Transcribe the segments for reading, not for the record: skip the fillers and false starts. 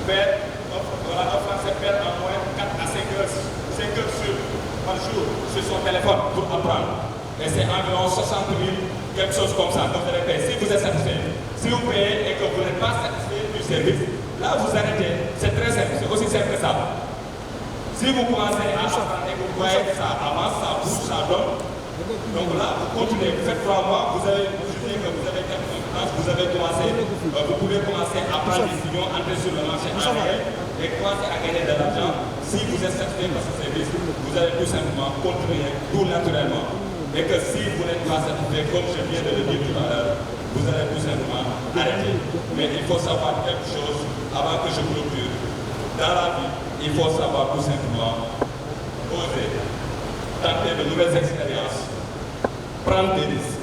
un Français perd en moyenne 4 à 5 heures, par jour sur son téléphone pour apprendre. Et c'est environ 60 000, quelque chose comme ça. Donc vous allez payer. Si vous êtes satisfait, si vous payez et que vous n'êtes pas satisfait du service, là vous arrêtez. C'est très simple, c'est aussi simple que ça. Si vous commencez à apprendre et que vous voyez que ça avance, ça bouge, ça donne, donc là vous continuez, vous faites 3 mois, vous avez jugé que vous avez quelque compétence, vous avez commencé, vous pouvez commencer à prendre des décisions, entrer sur le marché en réel et commencer à gagner de l'argent. Si vous êtes satisfait par ce service, vous allez tout simplement continuer tout naturellement. Et que si vous n'êtes pas satisfait, comme je viens de le dire tout à l'heure, vous allez tout simplement arrêter. Mais il faut savoir quelque chose avant que je clôture. Dans la vie, il faut savoir tout simplement oser, tenter de nouvelles expériences, prendre des risques.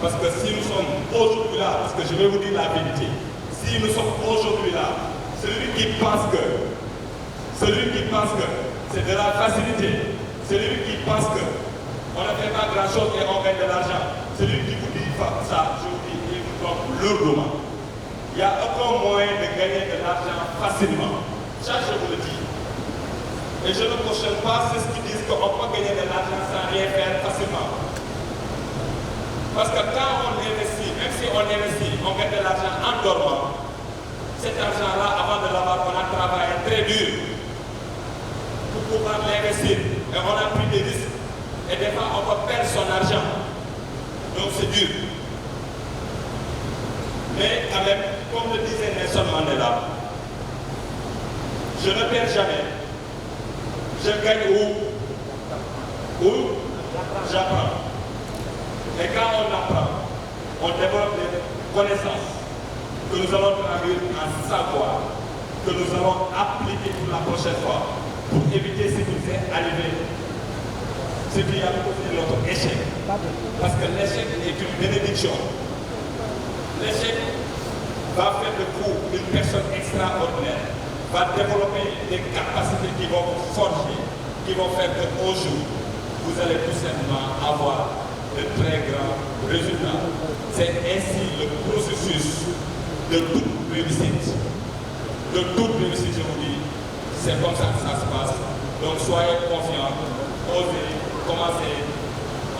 Parce que si nous sommes aujourd'hui là, parce que je vais vous dire la vérité, si nous sommes aujourd'hui là, celui qui pense que c'est de la facilité, celui qui pense que on ne fait pas grand chose et on gagne de l'argent, celui qui vous dit ça, je vous dis, il vous trompe lourdement. Il n'y a aucun moyen de gagner de l'argent facilement. Ça, je vous le dis. Et je ne cautionne pas ceux qui disent qu'on peut gagner de l'argent sans rien faire facilement. Parce que quand on investit, même si on investit, on gagne de l'argent en dormant, cet argent-là, avant de l'avoir, on a travaillé très dur pour pouvoir l'investir. Et on a pris des risques. Et des fois, on peut perdre son argent. Donc c'est dur. Mais quand même, comme le disait Nelson Mandela, je ne perds jamais. Je gagne où j'apprends. Et quand on apprend, on développe des connaissances que nous allons traduire en savoir, que nous allons appliquer pour la prochaine fois pour éviter ce qui nous est arrivé, ce qui a causé notre échec. Parce que l'échec est une bénédiction. L'échec va faire de vous une personne extraordinaire, va développer des capacités qui vont vous forger, qui vont faire qu'au jour, vous allez tout simplement avoir de très grands résultats. C'est ainsi le processus de toute réussite. De toute réussite, je vous dis. C'est comme ça que ça se passe. Donc soyez confiants, osez, commencez,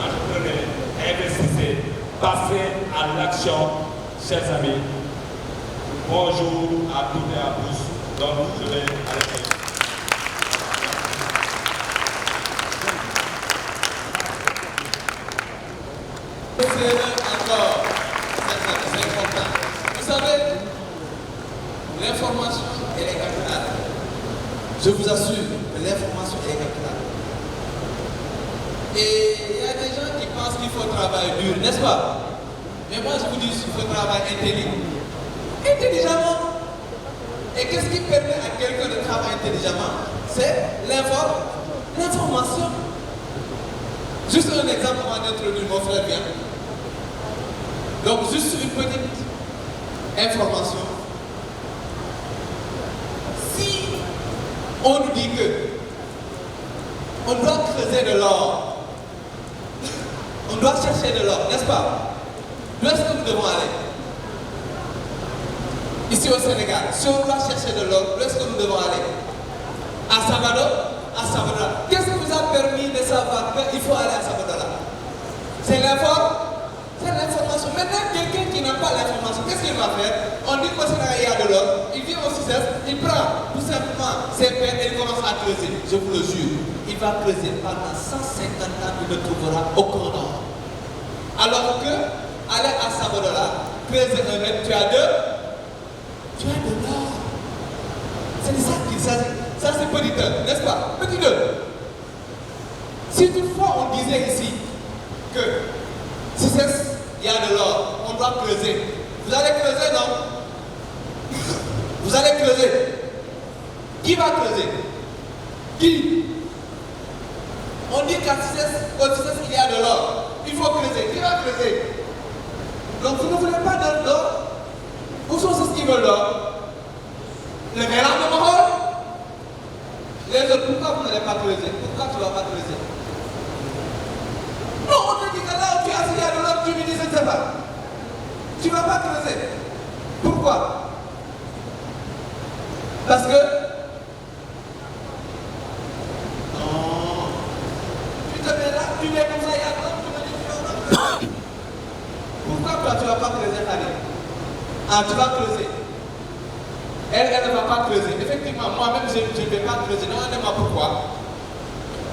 entreprenez, investissez, passez à l'action, chers amis. Bonjour à toutes et à tous. Donc je vais arrêter. Encore, c'est important. Vous savez, l'information, elle est capitale. Je vous assure que l'information est capitale. Et il y a des gens qui pensent qu'il faut travailler dur, n'est-ce pas? Mais moi, je vous dis qu'il faut travailler intelligemment. Et qu'est-ce qui permet à quelqu'un de travailler intelligemment? C'est l'information. Juste un exemple avant d'introduire mon frère bien. Donc, juste une petite information. Si on nous dit que on doit creuser de l'or, on doit chercher de l'or, n'est-ce pas? Où est-ce que nous devons aller? Ici au Sénégal, si on doit chercher de l'or, où est-ce que nous devons aller? À Sabado? À Sabodala. Qu'est-ce qui vous a permis de savoir qu'il faut aller à Sabodala? C'est l'information. Maintenant, quelqu'un qui n'a pas l'information, qu'est-ce qu'il va faire? On dit qu'au Sénégal, il y a de l'or, il vient au CICES, il prend tout simplement ses peines et il commence à creuser. Je vous le jure, il va creuser pendant 150 ans, il ne trouvera aucun or. Alors que, aller à Sabodala, creuser un mètre, tu as de l'or. C'est de ça qu'il s'agit. Ça c'est petit 1, n'est-ce pas? Petit 2. Si toutefois on disait ici que si il y a de l'or, on doit creuser. Vous allez creuser, non? Vous allez creuser. Qui va creuser? Qui? On dit qu'à au CICES il y a de l'or. Il faut creuser. Qui va creuser? Donc vous ne voulez pas de l'or? Où sont ceux qui veulent l'or? Le mélange de Mohol? Les autres, pourquoi vous n'allez pas creuser? Pourquoi tu ne vas pas creuser? Non, on te dit que là où tu es assis, il y a de l'or, tu me dis, je ne sais pas. Tu ne vas pas creuser. Pourquoi? Parce que... Non. Tu te mets là, tu mets comme ça, il y a quoi, tu me dis, pourquoi toi tu ne vas pas creuser, Khalid? Ah, tu vas creuser. Elle ne va pas creuser. Effectivement, moi-même, je ne vais pas creuser. Non, demandez-moi pourquoi.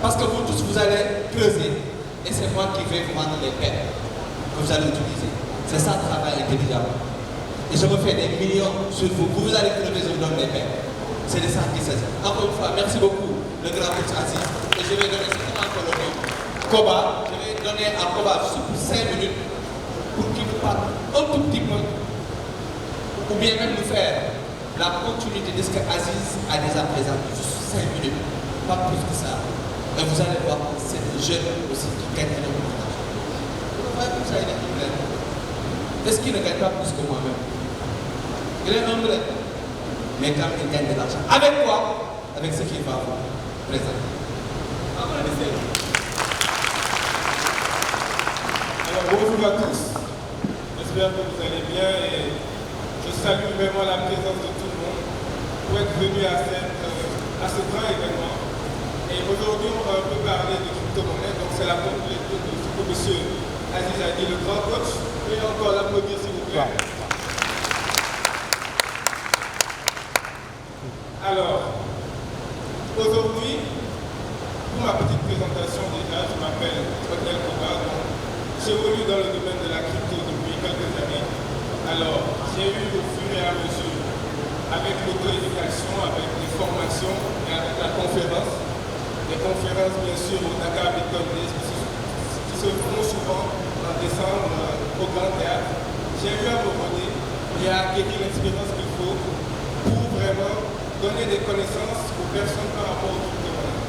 Parce que vous tous, vous allez creuser. Et c'est moi qui vais vous rendre les paires que vous allez utiliser. C'est ça le travail intelligent. Et je me fais des millions sur vous. Vous allez creuser, je vous donne les paires. C'est de ça qu'il s'agit. Encore une fois, merci beaucoup, le grand coach Aziz. Et je vais donner certainement encore le nom. Koba, je vais donner à Koba juste pour 5 minutes pour qu'il nous parle un tout petit peu. Ou bien même nous faire la continuité de ce que Aziz a déjà présenté. Juste 5 minutes, pas plus que ça. Et vous allez voir que c'est des jeunes aussi qui gagnent énormément d'argent. Vous voyez comme ça, il est humble. Est-ce qu'il ne gagne pas plus que moi-même? Il est humble. Mais quand il gagne de l'argent. Avec quoi? Avec ce qu'il va vous présenter. Alors bonjour à tous. J'espère que vous allez bien et je salue vraiment la présence de tout le monde pour être venu à ce grand événement. Et aujourd'hui, on va un peu parler de crypto-monnaie. Donc c'est la continuité de ce que M. Aziz a dit, le grand coach. Veuillez encore l'applaudir s'il vous plaît. Alors, aujourd'hui, pour ma petite présentation déjà, je m'appelle Odel Koba. J'évolue dans le domaine de la crypto depuis quelques années. Alors, j'ai eu au fur et à mesure, avec l'auto-éducation, avec les formations et avec la conférence, des conférences bien sûr au Dakar Bitcoin Days qui se font souvent en décembre au Grand Théâtre. J'ai eu à me donner et à acquérir l'expérience qu'il faut pour vraiment donner des connaissances aux personnes par rapport au crypto-monnaie.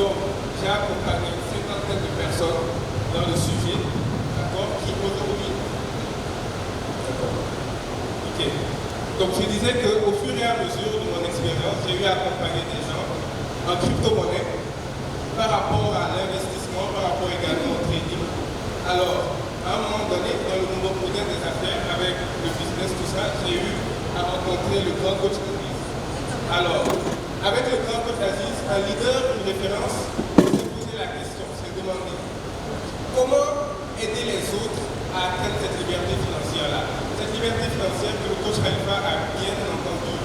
Donc, j'ai accompagné une cinquantaine de personnes dans le sujet, d'accord, qui aujourd'hui... D'accord. Ok. Donc, je disais qu'au fur et à mesure de mon expérience, j'ai eu à accompagner des gens en crypto-monnaie par rapport à l'investissement, par rapport également au trading. Alors, à un moment donné, dans le monde moderne des affaires, avec le business, tout ça, j'ai eu à rencontrer le grand coach Aziz. Alors, avec le grand coach Aziz, un leader, une référence, on s'est posé la question, on s'est demandé comment aider les autres à atteindre cette liberté financière-là. Cette liberté financière que le coach Khalifa a bien entendu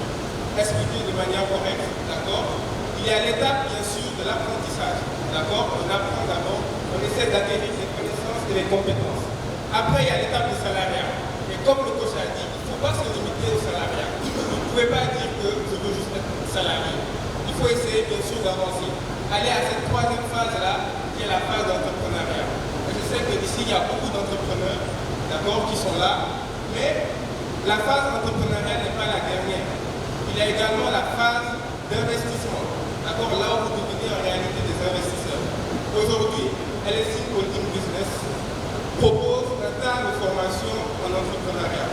expliquer de manière correcte, d'accord? Il y a l'étape, bien sûr, de l'apprentissage, d'accord? On apprend d'abord, on essaie d'acquérir des connaissances et des compétences. Après, il y a l'étape du salariat. Et comme le coach a dit, il ne faut pas se limiter au salariat. Vous ne pouvez pas dire que je veux juste être salarié. Il faut essayer, bien sûr, d'avancer. Aller à cette troisième phase-là, qui est la phase d'entrepreneuriat. Je sais que d'ici, il y a beaucoup d'entrepreneurs, d'accord, qui sont là, mais la phase entrepreneuriale n'est pas la dernière. Il y a également la phase d'investissement. D'accord, là où vous devenez en réalité des investisseurs. Aujourd'hui, LSI Holding Business propose un tas de formations en entrepreneuriat.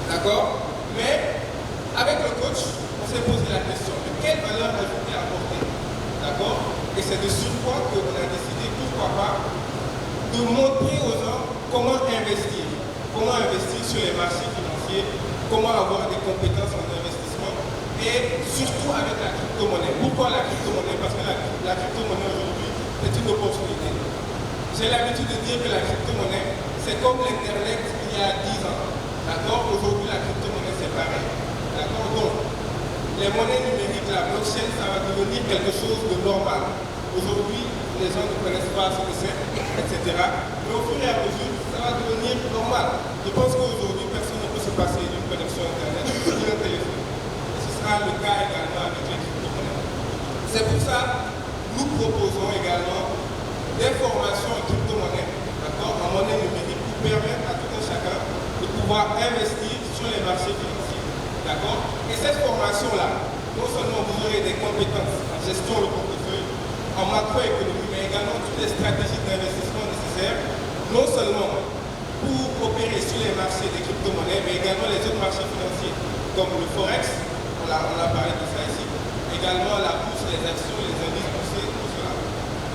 D'accord? Mais avec le coach, on s'est posé la question de quelle valeur ajoutée apporter. D'accord? Et c'est de surcroît qu'on a décidé, pourquoi pas, de montrer aux gens comment investir. Comment investir sur les marchés financiers, comment avoir des compétences en investissement et surtout avec la crypto-monnaie. Pourquoi la crypto-monnaie? Parce que la crypto-monnaie aujourd'hui est une opportunité. J'ai l'habitude de dire que la crypto-monnaie, c'est comme l'Internet il y a 10 ans. D'accord? Aujourd'hui, la crypto-monnaie, c'est pareil. D'accord? Donc, les monnaies numériques, la blockchain, ça va devenir quelque chose de normal. Aujourd'hui, les gens ne connaissent pas ce que c'est, etc. Mais au fur et à mesure, ça va devenir normal. Je pense qu'aujourd'hui, personne ne peut se passer d'une connexion Internet ou d'un téléphone. Et ce sera le cas également avec les crypto-monnaies. C'est pour ça que nous proposons également des formations en crypto-monnaie, d'accord, en monnaie numérique, pour permettre à tout un chacun de pouvoir investir sur les marchés financiers. D'accord? Et cette formation-là, non seulement vous aurez des compétences en gestion de portefeuille, en macroéconomie, mais également toutes les stratégies d'investissement nécessaires, non seulement pour opérer sur les marchés des crypto-monnaies, mais également les autres marchés financiers, comme le Forex, on a parlé de ça ici, également la bourse, les actions, les indices boursiers, tout cela.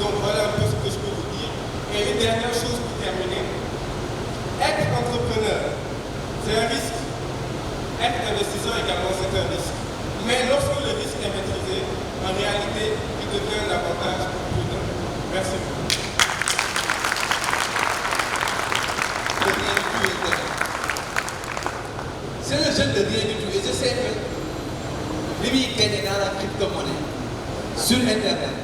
Donc voilà un peu ce que je peux vous dire. Et une dernière chose pour terminer, être entrepreneur, c'est un risque. Être investisseur également, c'est un risque. Mais lorsque le li muy gagné dans la crypto-monnaie sur internet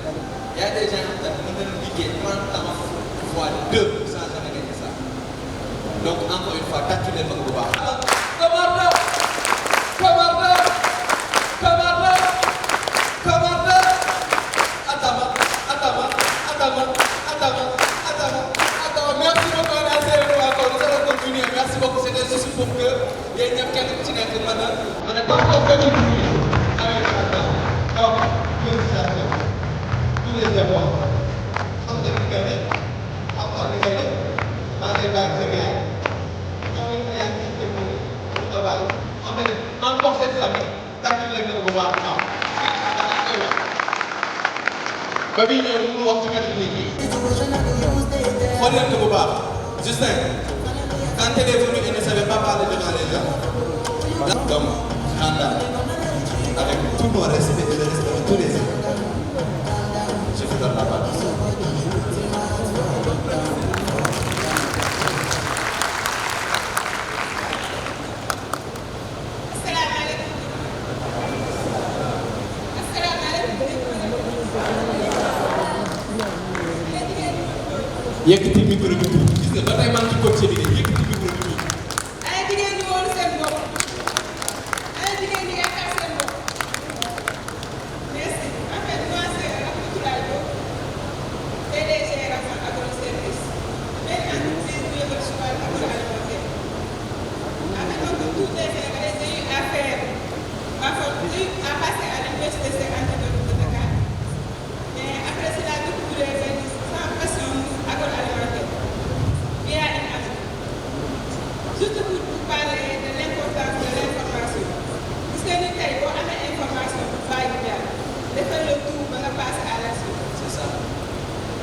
y a des gens qui mën nañu liggéey 30 ans fois 2 sans jamais gagner ça donc encore une fois tàccu leen bëgg bu baax. Merci beaucoup, c'était juste pour que yéen ñëpp kenn ku ci nekk mën a contribuer avec ça. Donc, félicitations tous les efforts. Xam nga ni gagné, xam nga ni gagné, maa ngi lay bàyyi sa gars yi. ñoo ngi yaa ngi ci pour travail. En fait, encore cette famille, tàcc leen na bu baax a baax. Ba bii ñëw mu wax ci wetu nit ñi. xool leen ko bu baax. Justin. Quand elle est venue, elle ne savait pas parler devant les gens. Donc, scandale. Avec tout mon respect et le respect de tous les gens. Je vous donne la parole. Yëkkati micro bi tuuti gis nga ba tey maa ngi ci coach bi de yëkkati micro bi tuuti. ay jigéen ñi wóolu seen bopp ay jigéen ñi yaakaar seen bopp merci en fait moi c'est Rahmatoulaye Diop PDG Rafan Agroservice benn entreprise bu yëngal si wàllu agroalimentaire en fait donc tous les Sénégalais ont eu affaire à passer à l'université Cheikh Anta Diop de Dakar mais après cela découvrir sans passion agroalimentaire via une amie. Juste pour vous parler de l'importance de l'information. Parce que nous avons une information pour faire de faire le tour pour passer à la suite. C'est ça.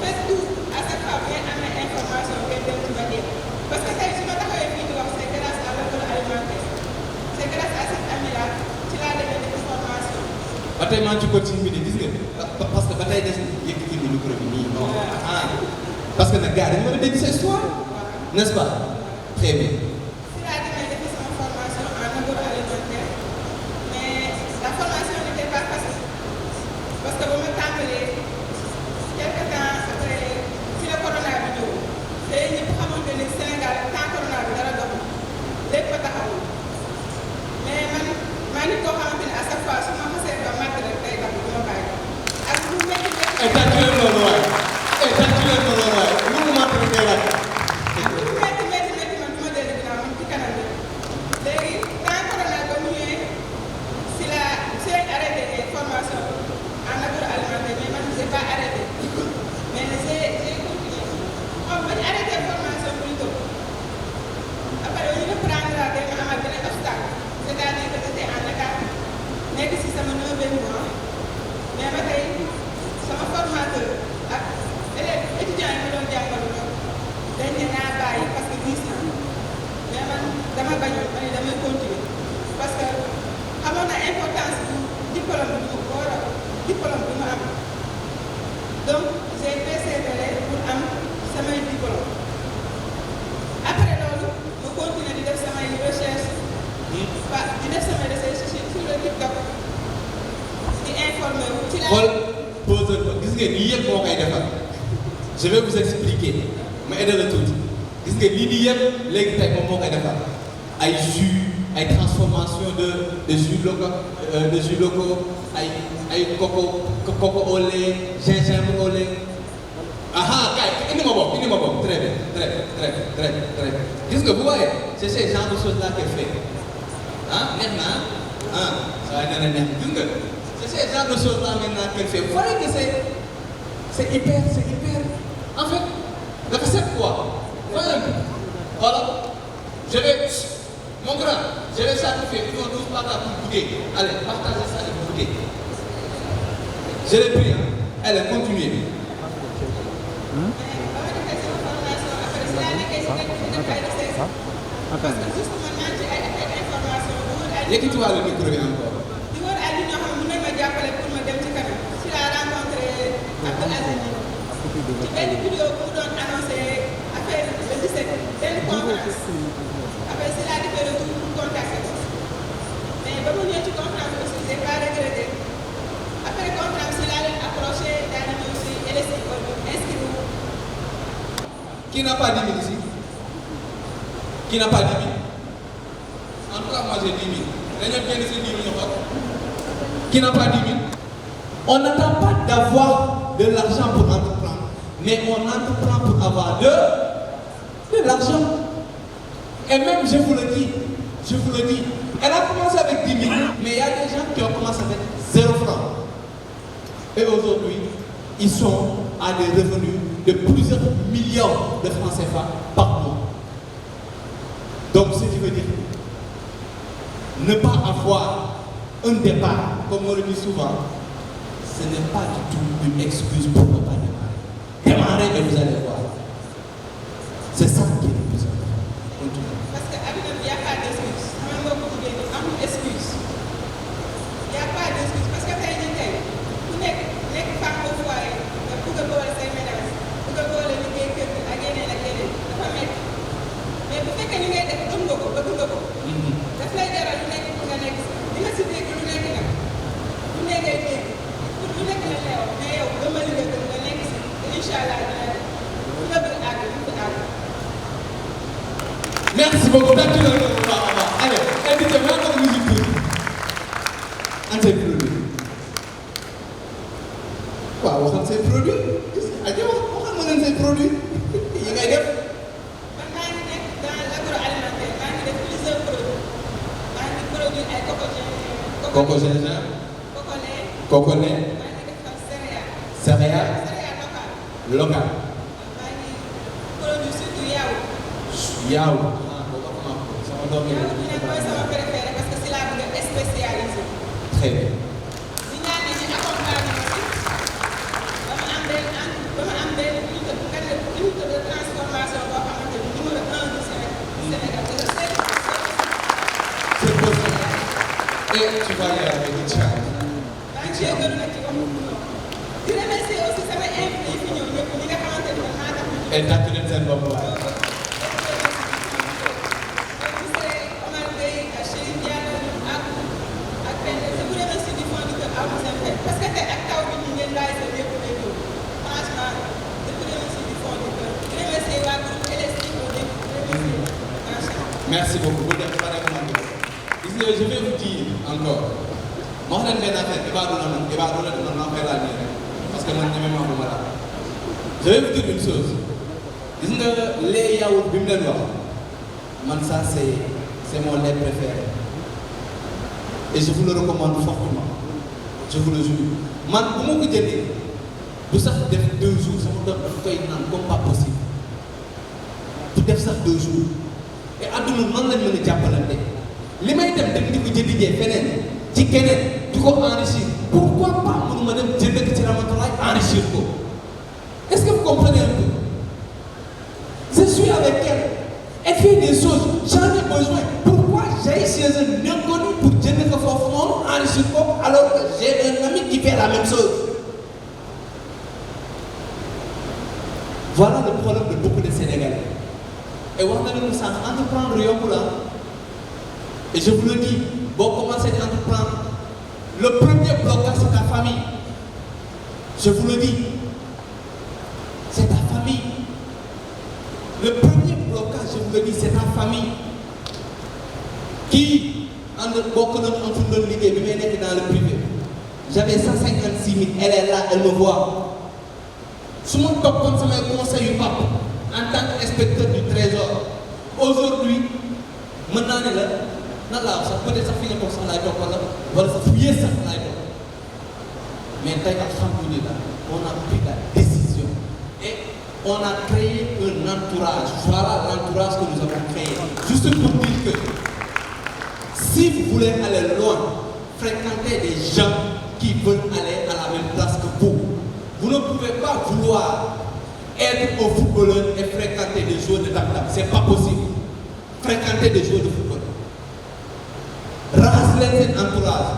Faites tout à chaque fois bien une information que vous devez dire. Parce que si je c'est grâce à l'agroalimentaire. C'est grâce à cette amie-là qu'il a donné des informations. ba tey maa ngi ci coach bi de gis nga parce que ba tey des yëkkati bi micro bi nii non parce que nag gars dañu mën a dégg sa histoire n'est-ce pas très bien. Si la demande de son formation en agroalimentaire, mais la formation n'était pas facile. Parce que vous me tàmbalee quelque temps après si le corona bi ñëw te ñëpp xamante ne Sénégal temps corona bi dara dox lépp a taxawul mais man maa ngi koo xamante ne à chaque fois su ma xasee ba màgg rek day tax du ma bàyyi ak lu métti ay tàcc leen loolu waay ay tàcc leen loolu waay lu mu màgg rek day laaj. léegi temps corona ba mu ñëwee si la arrêté formation en agroalimentaire mais man j'ai pas arrêté mais j'ai continué comme ba ñu arrêté formation plutôt après ñu reprendre la day ma amaat beneen obstacle c'est-à-dire que j'étais en Dakar nekk si sama 9e mois mais ba tey sama formateur ak élèves étudiants yi ma doon jàngal ñoom dañ ne naa bàyyi parce que gis naa mais man dama bañoon ma ne damay continuer parce que xamoon na importance bu diplôme bi mu war a diplôme bi ma am donc j'ai persévéré pour am samay diplôme après loolu ma continuer di def samay recherche di def samay recherche sur le TikTok di informer wu ci la. xool pause ko gis ngeen lii yëpp moo koy defar je vais vous expliquer ma aider la tuuti gis ngeen lii nii yëpp léegi tey moom moo koy defar ay jus ay transformation de jus locaux ay coco au lait gingembre au lait kay indi ma bopp très bien gis nga bu waaye c'est ces genre de choses là qu'elle fait neex na ça va nee na neex gis nga c'est ces genre de choses là maintenant qu'elle fait vous voyez que c'est hyper en fait dafa set quoi voyez voilà je vais mon grand je vais sacrifier ils vont tous partager pour goûter allez partagez ça et vous goûtez je l'ai pris allez continuez. Yëkkati wàllu micro bi encore. di wër ay nit ñoo xam ne mën nañ ma jàppale pour ma dem ci kanam si la rencontré Abdou Aziz ci benn vidéo bu mu doon annoncé affaire le 17 benn conférence après si la defee le tour pour contacter mais ba mu ñëw ci conférence aussi j'ai pas regretté Qui n'a pas 10 000 ici? Qui n'a pas 10 000? En tout cas, moi j'ai 10 000. Qui n'a pas 10 000? On n'attend pas d'avoir de l'argent pour entreprendre, mais on entreprend pour avoir de l'argent. Et même, je vous le dis, elle a commencé avec 10 000, mais il y a des gens qui ont commencé avec 0 francs. Et aujourd'hui, ils sont à des revenus de plusieurs millions de francs CFA par mois. Donc, ce qui veut dire ne pas avoir un départ, comme on le dit souvent, ce n'est pas du tout une excuse pour ne pas démarrer. Démarrez et vous allez voir. C'est ça qui est le plus important. Parce qu'avec il n'y a pas d'excuse. Même beaucoup de gens n'ont pas d'excuse. Il n'y a pas d'excuse. Parce que tu n'es pas au foyer. Pour que tu aies ménage, pour que tu aies liggéey kër gi ak yeneen dafa métti. Mais bu fekkee ni ngay def gëm nga ko bëgg nga ko. daf lay jaral lu nekk pour nga nekk si. di nga si dégg lu nekk nag. lu nekk ngay dégg. pour lu nekk la lay wax. mais yow gëmal li nga gëm nga nekk si. te incha allah dina def. fu nga bëgg àgg du fi àgg. Merci beaucoup. Allez, invitez-moi à la musique. Un de ces produits. Quoi, on a ces produits? On a ces produits. Il y a des dans l'agroalimentaire, il y a plusieurs produits. Il y a des produits avec coco gingembre, coco lait, céréales locales. Produits surtout yaourt. Yaourt. Yaourt bi nag mooy sama préféré parce que c'est la bëgg a spécialisé. Très bien. di ñaan ne ñu accompagné aussi dama am benn unité de transformation boo xamante ni numéro 1 du Sénégal. C'est possible. Et tu vas y arriver, Inch'Allah. maa ngi jégalu nag ci waxu noonu. di remercier aussi sama invité yi fi ñëw ñëpp ñi nga xamante ni maa tax. Et tàcc leen seen bopp waaye. parce que tey ak taw bi ñu ngeen bàyyi sa lépp day ñëw franchement dafa remercier du fond du cœur remercier waa groupe électrique au début remercier macha allah. Merci beaucoup. Je vais vous dire encore. Moi, je vais parce que moi, je vais vous dire une chose. Les yaourts, ça c'est mon lait préféré. Et je vous le recommande fortement. Je vous le jure. Man, pour moi, vous savez, 2 jours, ça me donne comme pas possible. Vous devez ça 2 jours. Et à tout le monde, je vais vous li may dem di ko jëndi jee feneen ci keneen di ko enrichir pourquoi pas mënuma dem jënd ci Ramatoulaye enrichir ko est-ce que vous comprenez un peu? Je suis avec elle fait des choses j'en ai besoin pourquoi j'aille chez un inconnu pour jënd ko foofu noonu enrichir ko alors que j'ai un ami qui fait la même chose? Voilà le problème de beaucoup de Sénégalais. Et on a nous ça entreprendre yomb la. Et je vous le dis, vous commencez à entreprendre. Le premier blocage, c'est ta famille. Je vous le dis. C'est ta famille. Le premier blocage, je vous le dis, c'est ta famille. Qui, beaucoup d'entre nous, dans le privé. J'avais 156 000. Elle est là, elle me voit. Sous mon top, comme ça, mes conseils, papa, en tant qu'inspecteur du trésor. Aujourd'hui, maintenant, elle est là. Non, là, ça peut être ça finit comme ça, là, voilà, ça fouiller ça, là, mais alhamdoulilah, on a pris la décision et on a créé un entourage. Voilà l'entourage que nous avons créé. Juste pour dire que si vous voulez aller loin, fréquentez des gens qui veulent aller à la même place que vous. Vous ne pouvez pas vouloir être un footballeur et fréquenter des joueurs de tap-tap. C'est pas possible. Fréquenter des joueurs de football. Rassemblez cet entourage.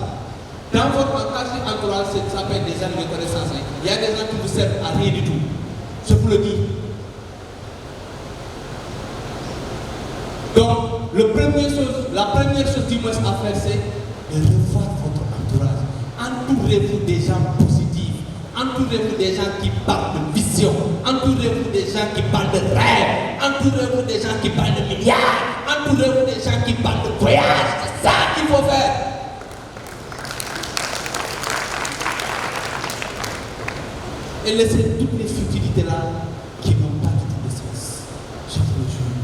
Dans votre entourage, ça s'appelle des gens de connaissance. Il y a des gens qui vous servent à rien du tout. Je vous le dis. Donc, la première chose du moins à faire, c'est de revoir votre entourage. Entourez-vous des gens positifs. Entourez-vous des gens qui parlent de vision. Entourez-vous des gens qui parlent de rêve. Entourez-vous des gens qui parlent de milliards. Entourez-vous des gens qui parlent de voyage. C'est ça qu'il faut faire. Et laissez toutes les futilités là qui n'ont pas du tout de sens. Je vous le jure.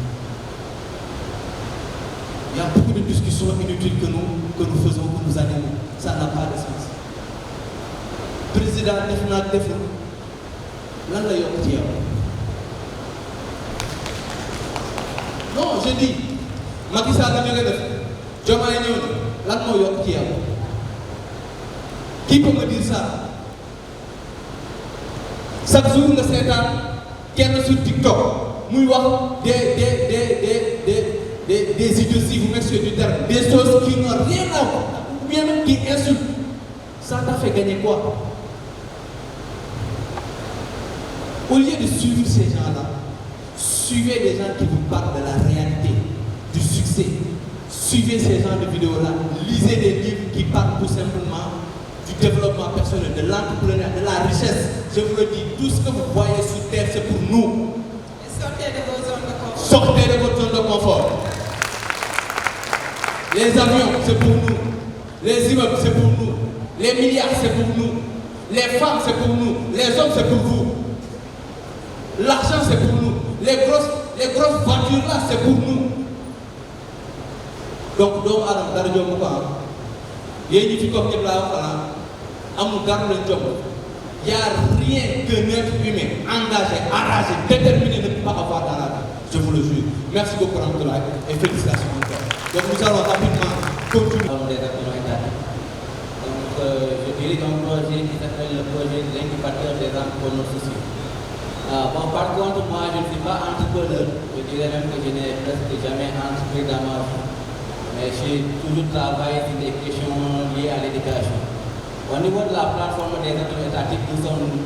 Il y a beaucoup de discussions inutiles que nous faisons, que nous animons. Ça n'a pas de sens. Président def naa deful lan la yokk ci yow. Non, je dis Macky Sall la jóge def Diomaye ñëw na lan moo yokk ci yow. Qui peut me dire ça? Chaque jour nga seetaan kenn sur TikTok muy wax des idioties, vous m'excusez du terme, des choses qui n'ont rien à voir, ou bien même qui insultent. Ça t'a fait gagner quoi? Au lieu de suivre ces gens-là, suivez des gens qui vous parlent de la réalité, du succès. Suivez ces gens de vidéos-là, lisez des livres qui parlent tout simplement du développement personnel, de l'entrepreneuriat, de la richesse. Je vous le dis, tout ce que vous voyez sur terre, c'est pour nous. Et sortez de vos zones de confort. Sortez de votre zone de confort. Les avions, c'est pour nous. Les immeubles, c'est pour nous. Les milliards, c'est pour nous. Les femmes, c'est pour nous. Les hommes, c'est pour vous. L'argent, c'est pour nous. Les grosses voitures là, c'est pour nous. Donc, Adam, dara jom ko am. Yéen ñi fi comme ñëpp laa wax amul dara lañ jom. Il n'y a rien qu'un être humain engagé, enragé, déterminé ne peut pas avoir dans la vie. Je vous le jure. Merci beaucoup Ramatoulaye et félicitations encore. Donc nous allons rapidement continuer. Donc je dirige un projet qui s'appelle le projet de l'incubateur des entrepreneurs sociaux. Bon, par contre, moi je ne suis pas entrepreneur. Je dirais même que je n'ai presque jamais entrepris dans ma vie. Mais j'ai toujours travaillé sur des questions liées à l'éducation. Au niveau de la plateforme des acteurs étatiques, nous sommes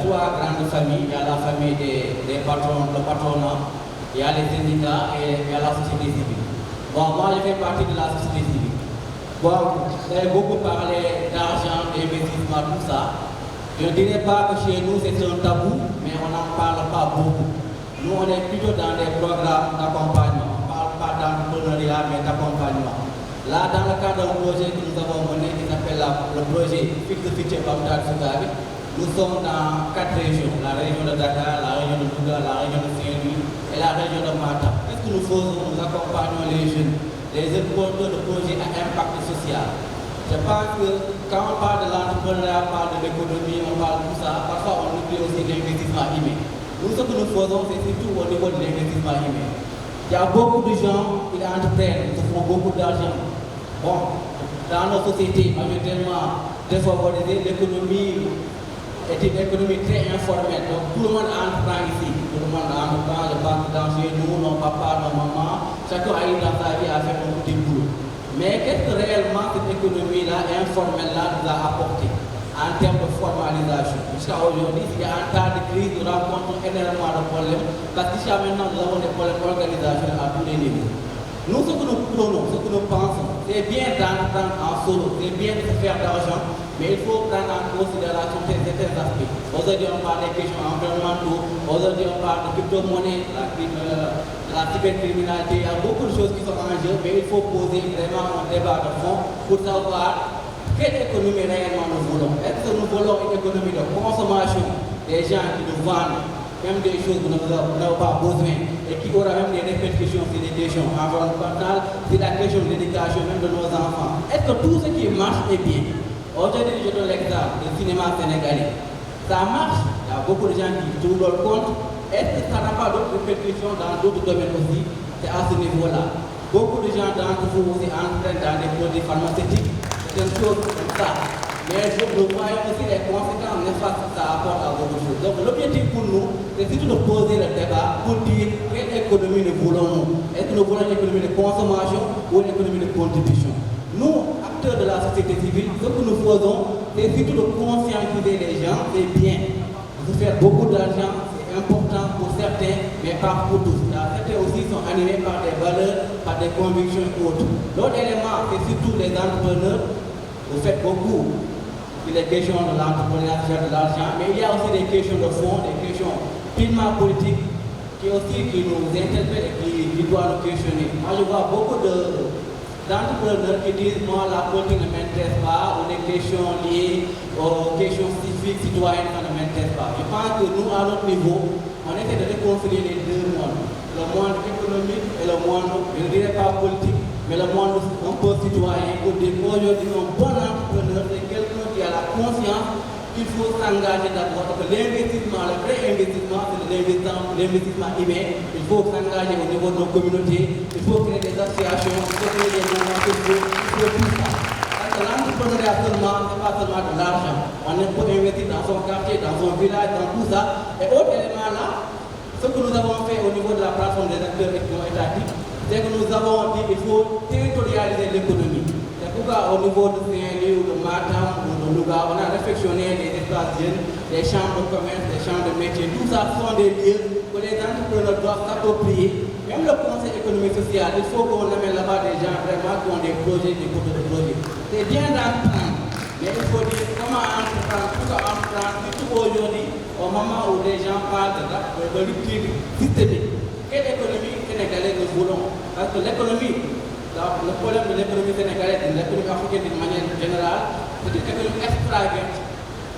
trois grandes familles. Il y a la famille des patrons, le patronat, il y a les syndicats et il y a la société civile. Bon, moi je fais partie de la société civile. Bon, vous avez beaucoup parlé d'argent, d'investissement, tout ça. Je ne dirais pas que chez nous c'est un tabou, mais on n'en parle pas beaucoup. Nous on est plutôt dans des programmes d'accompagnement. On ne parle pas d'entrepreneuriat, mais d'accompagnement. Là, dans le cadre d'un projet que nous avons mené qui s'appelle le projet Fixe Futur Bamdad Sougabi, nous sommes dans 4 régions, la région de Dakar, la région de Louga, la région de Saint-Louis et la région de Matam. Qu'est-ce que nous faisons? Nous accompagnons les jeunes, les porteurs de projets à impact social. Je pense que quand on parle de l'entrepreneuriat, on parle de l'économie, on parle de tout ça, parfois on oublie aussi l'investissement humain. Nous, ce que nous faisons, c'est surtout au niveau de l'investissement humain. Il y a beaucoup de gens qui entreprennent, qui font beaucoup d'argent. Bon, dans nos sociétés, majoritairement défavorisées, l'économie est une économie très informelle. Donc tout le monde entreprend ici. Tout le monde entreprend, je pense dans chez nous, nos papas, nos mamans, chacun a eu dans sa vie à faire un petit boulot. Mais qu'est-ce que réellement cette économie-là, informelle-là, nous a apporté en termes de formalisation? Jusqu'à aujourd'hui, il y a un tas de crise, nous rencontrons énormément de problèmes, parce que jusqu'à maintenant, nous avons des problèmes d'organisation à tous les niveaux. Nous, ce que nous prenons, ce que nous pensons, c'est bien d'entreprendre en solo, c'est bien de faire d'argent, mais il faut prendre en considération certains aspects. Aujourd'hui, on parle des questions environnementales, aujourd'hui, on parle de crypto-monnaie, la cybercriminalité, il y a beaucoup de choses qui sont en jeu, mais il faut poser vraiment un débat de fond pour savoir quelle économie réellement nous voulons. Est-ce que nous voulons une économie de consommation, des gens qui nous vendent même des choses que nous n'avons pas besoin et qui aura même des répercussions sur les questions environnementales, sur la question de l'éducation même de nos enfants. Est-ce que tout ce qui marche est bien? Aujourd'hui, je donne l'exemple du cinéma sénégalais. Ça marche, il y a beaucoup de gens qui trouvent leur compte. Est-ce que ça n'a pas d'autres répercussions dans d'autres domaines aussi? C'est à ce niveau-là. Beaucoup de gens d'entre vous aussi entrent dans des produits pharmaceutiques, c'est une chose comme ça. Mais nous voyons aussi les conséquences néfastes que ça apporte à beaucoup de choses. Donc l'objectif pour nous, c'est surtout de poser le débat pour dire quelle économie nous voulons-nous. Est-ce que nous voulons une économie de consommation ou une économie de contribution? Nous, acteurs de la société civile, ce que nous faisons, c'est surtout de conscientiser les gens, c'est bien. De faire beaucoup d'argent, c'est important pour certains, mais pas pour tous. Certains aussi sont animés par des valeurs, par des convictions et autres. L'autre élément, c'est surtout les entrepreneurs. Vous faites beaucoup. Il est question de l'entrepreneuriat, de l'argent, mais il y a aussi des questions de fond, des questions purement politiques qui nous interpellent et qui doivent nous questionner. Moi, je vois beaucoup d'entrepreneurs qui disent moi la politique ne m'intéresse pas, ou les questions liées aux questions civiques, citoyennes, ça ne m'intéresse pas. Je pense que nous, à notre niveau, on essaie de réconcilier les deux mondes, le monde économique et le monde, je ne dirais pas politique, mais le monde un peu citoyen, pour dire qu'aujourd'hui, un bon entrepreneur, c'est quelqu'un qui a la conscience qu'il faut s'engager d'abord, parce que l'investissement, le vrai investissement, c'est l'investissement humain. Il faut s'engager au niveau de nos communautés, il faut créer des associations, il faut créer des mouvements sociaux, il faut tout ça. Parce que l'entrepreneuriat seulement, ce n'est pas seulement de l'argent. On peut investir dans son quartier, dans son village, dans tout ça. Et autre élément là, ce que nous avons fait au niveau de la plateforme des acteurs étatiques, c'est que nous avons dit qu'il faut territorialiser l'économie. C'est pourquoi au niveau de Saint-Louis ou de Matam ou de Louga, on a réflexionné les espaces jeunes, les chambres de commerce, les chambres de métiers. Tout ça sont des lieux que les entrepreneurs doivent s'approprier. Même le conseil économique social, il faut qu'on amène là-bas des gens vraiment qui ont des projets, des projets de projets. C'est bien d'entendre, mais il faut dire comment entreprendre, pourquoi entreprendre, surtout aujourd'hui, au moment où les gens parlent de rupture systémique. Quelle économie sénégalaise nous voulons? Parce que l'économie, le problème de l'économie sénégalaise et de l'économie africaine d'une manière générale, c'est une économie extravagante.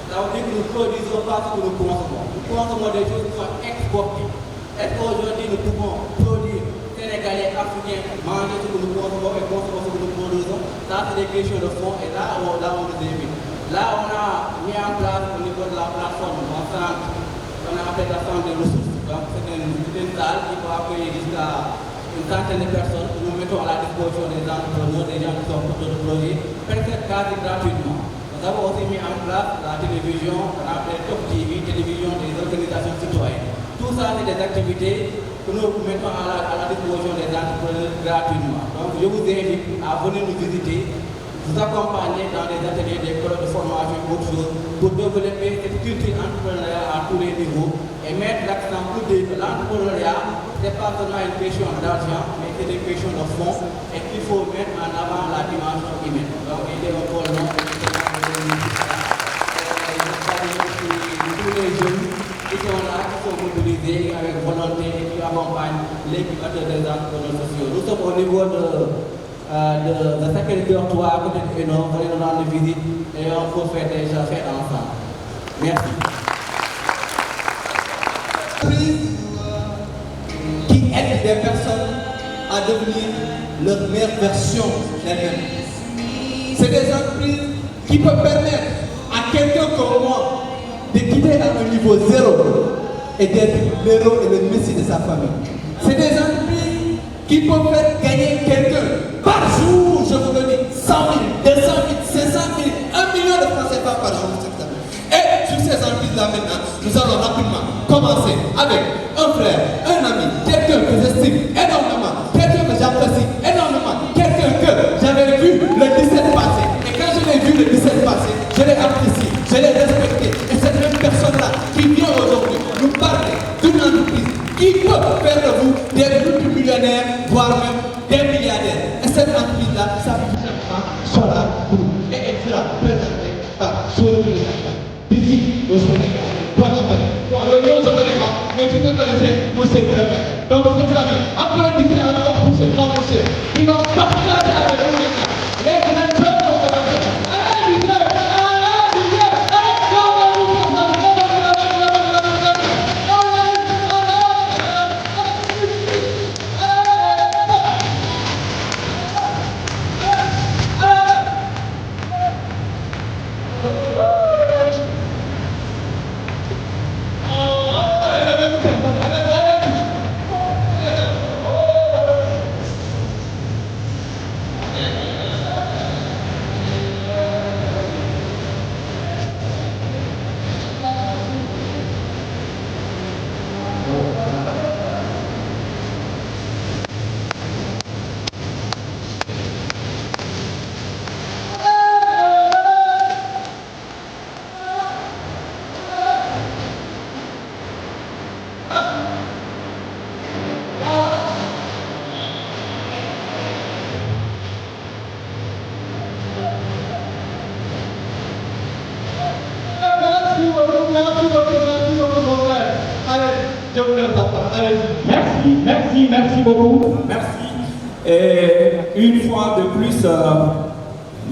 Ça veut dire que nous ne produisons pas ce que nous consommons. Nous consommons des choses qui sont exportées. Est-ce qu'aujourd'hui nous pouvons produire sénégalais, africains, manger ce que nous consommons et consommer ce que nous produisons? Ça, c'est des questions de fond et là, on nous invite. Là, on a mis en place au niveau de la plateforme, on a appelé la centre des ressources. Donc, c'est une salle qui peut accueillir jusqu'à une centaine de personnes que nous mettons à la disposition des entrepreneurs, des gens qui sont porteurs de projets, peut-être quasi gratuitement. Nous avons aussi mis en place la télévision, qu'on appelle Top TV, télévision des organisations citoyennes. Tout ça, c'est des activités que nous mettons à la disposition des entrepreneurs gratuitement. Donc, je vous invite à venir nous visiter, vous accompagner dans des ateliers, des colloques de formation et autres choses pour développer cette culture entrepreneuriale à tous les niveaux et mettre l'accent pour dire que l'entrepreneuriat, ce n'est pas seulement une question d'argent, mais c'est une question de fond et qu'il faut mettre en avant la dimension humaine. Donc, il est un peu long. Tous les jeunes qui sont là, qui sont mobilisés avec volonté et qui accompagnent l'éducateur des entrepreneurs sociaux. Nous sommes au niveau de Sacré-Cœur 3 à côté de Hénon, venez nous rendre visite et on peut faire des choses ensemble. Merci. Qui aide des personnes à devenir leur meilleure version d'elles-mêmes. C'est des entreprises qui peuvent permettre à quelqu'un comme moi de quitter à un niveau zéro et d'être l'héros et le messie de sa famille. C'est des entreprises qui peuvent faire gagner quelqu'un par jour, je vous le dis, 100 000, 200 000, 500 000, 1 million de francs CFA par jour. Et sur ces entreprises-là maintenant, nous allons rapidement commencer avec un frère, un ami, quelqu'un que j'estime énormément, quelqu'un que j'apprécie énormément, quelqu'un que j'avais vu le 17 passé. Et quand je l'ai vu le 17 passé, je l'ai apprécié, je l'ai respecté. Et cette même personne-là qui vient aujourd'hui nous parler d'une entreprise qui peut faire de vous des multimillionnaires, voire même des milliardaires. Et cette entreprise-là, ça fait tout simplement Solar Group. Et elle sera présentée par Solar Group. D'ici au Sénégal. Alors, nous sommes mais tu peux connaître mon secteur. Donc, vous avez applaudissez alors pour ce grand monsieur. Ils vont partager avec vous les grandes choses. merci beaucoup mon frère. Allez, je vous laisse entendre. Allez. Merci beaucoup. Merci. Et une fois de plus,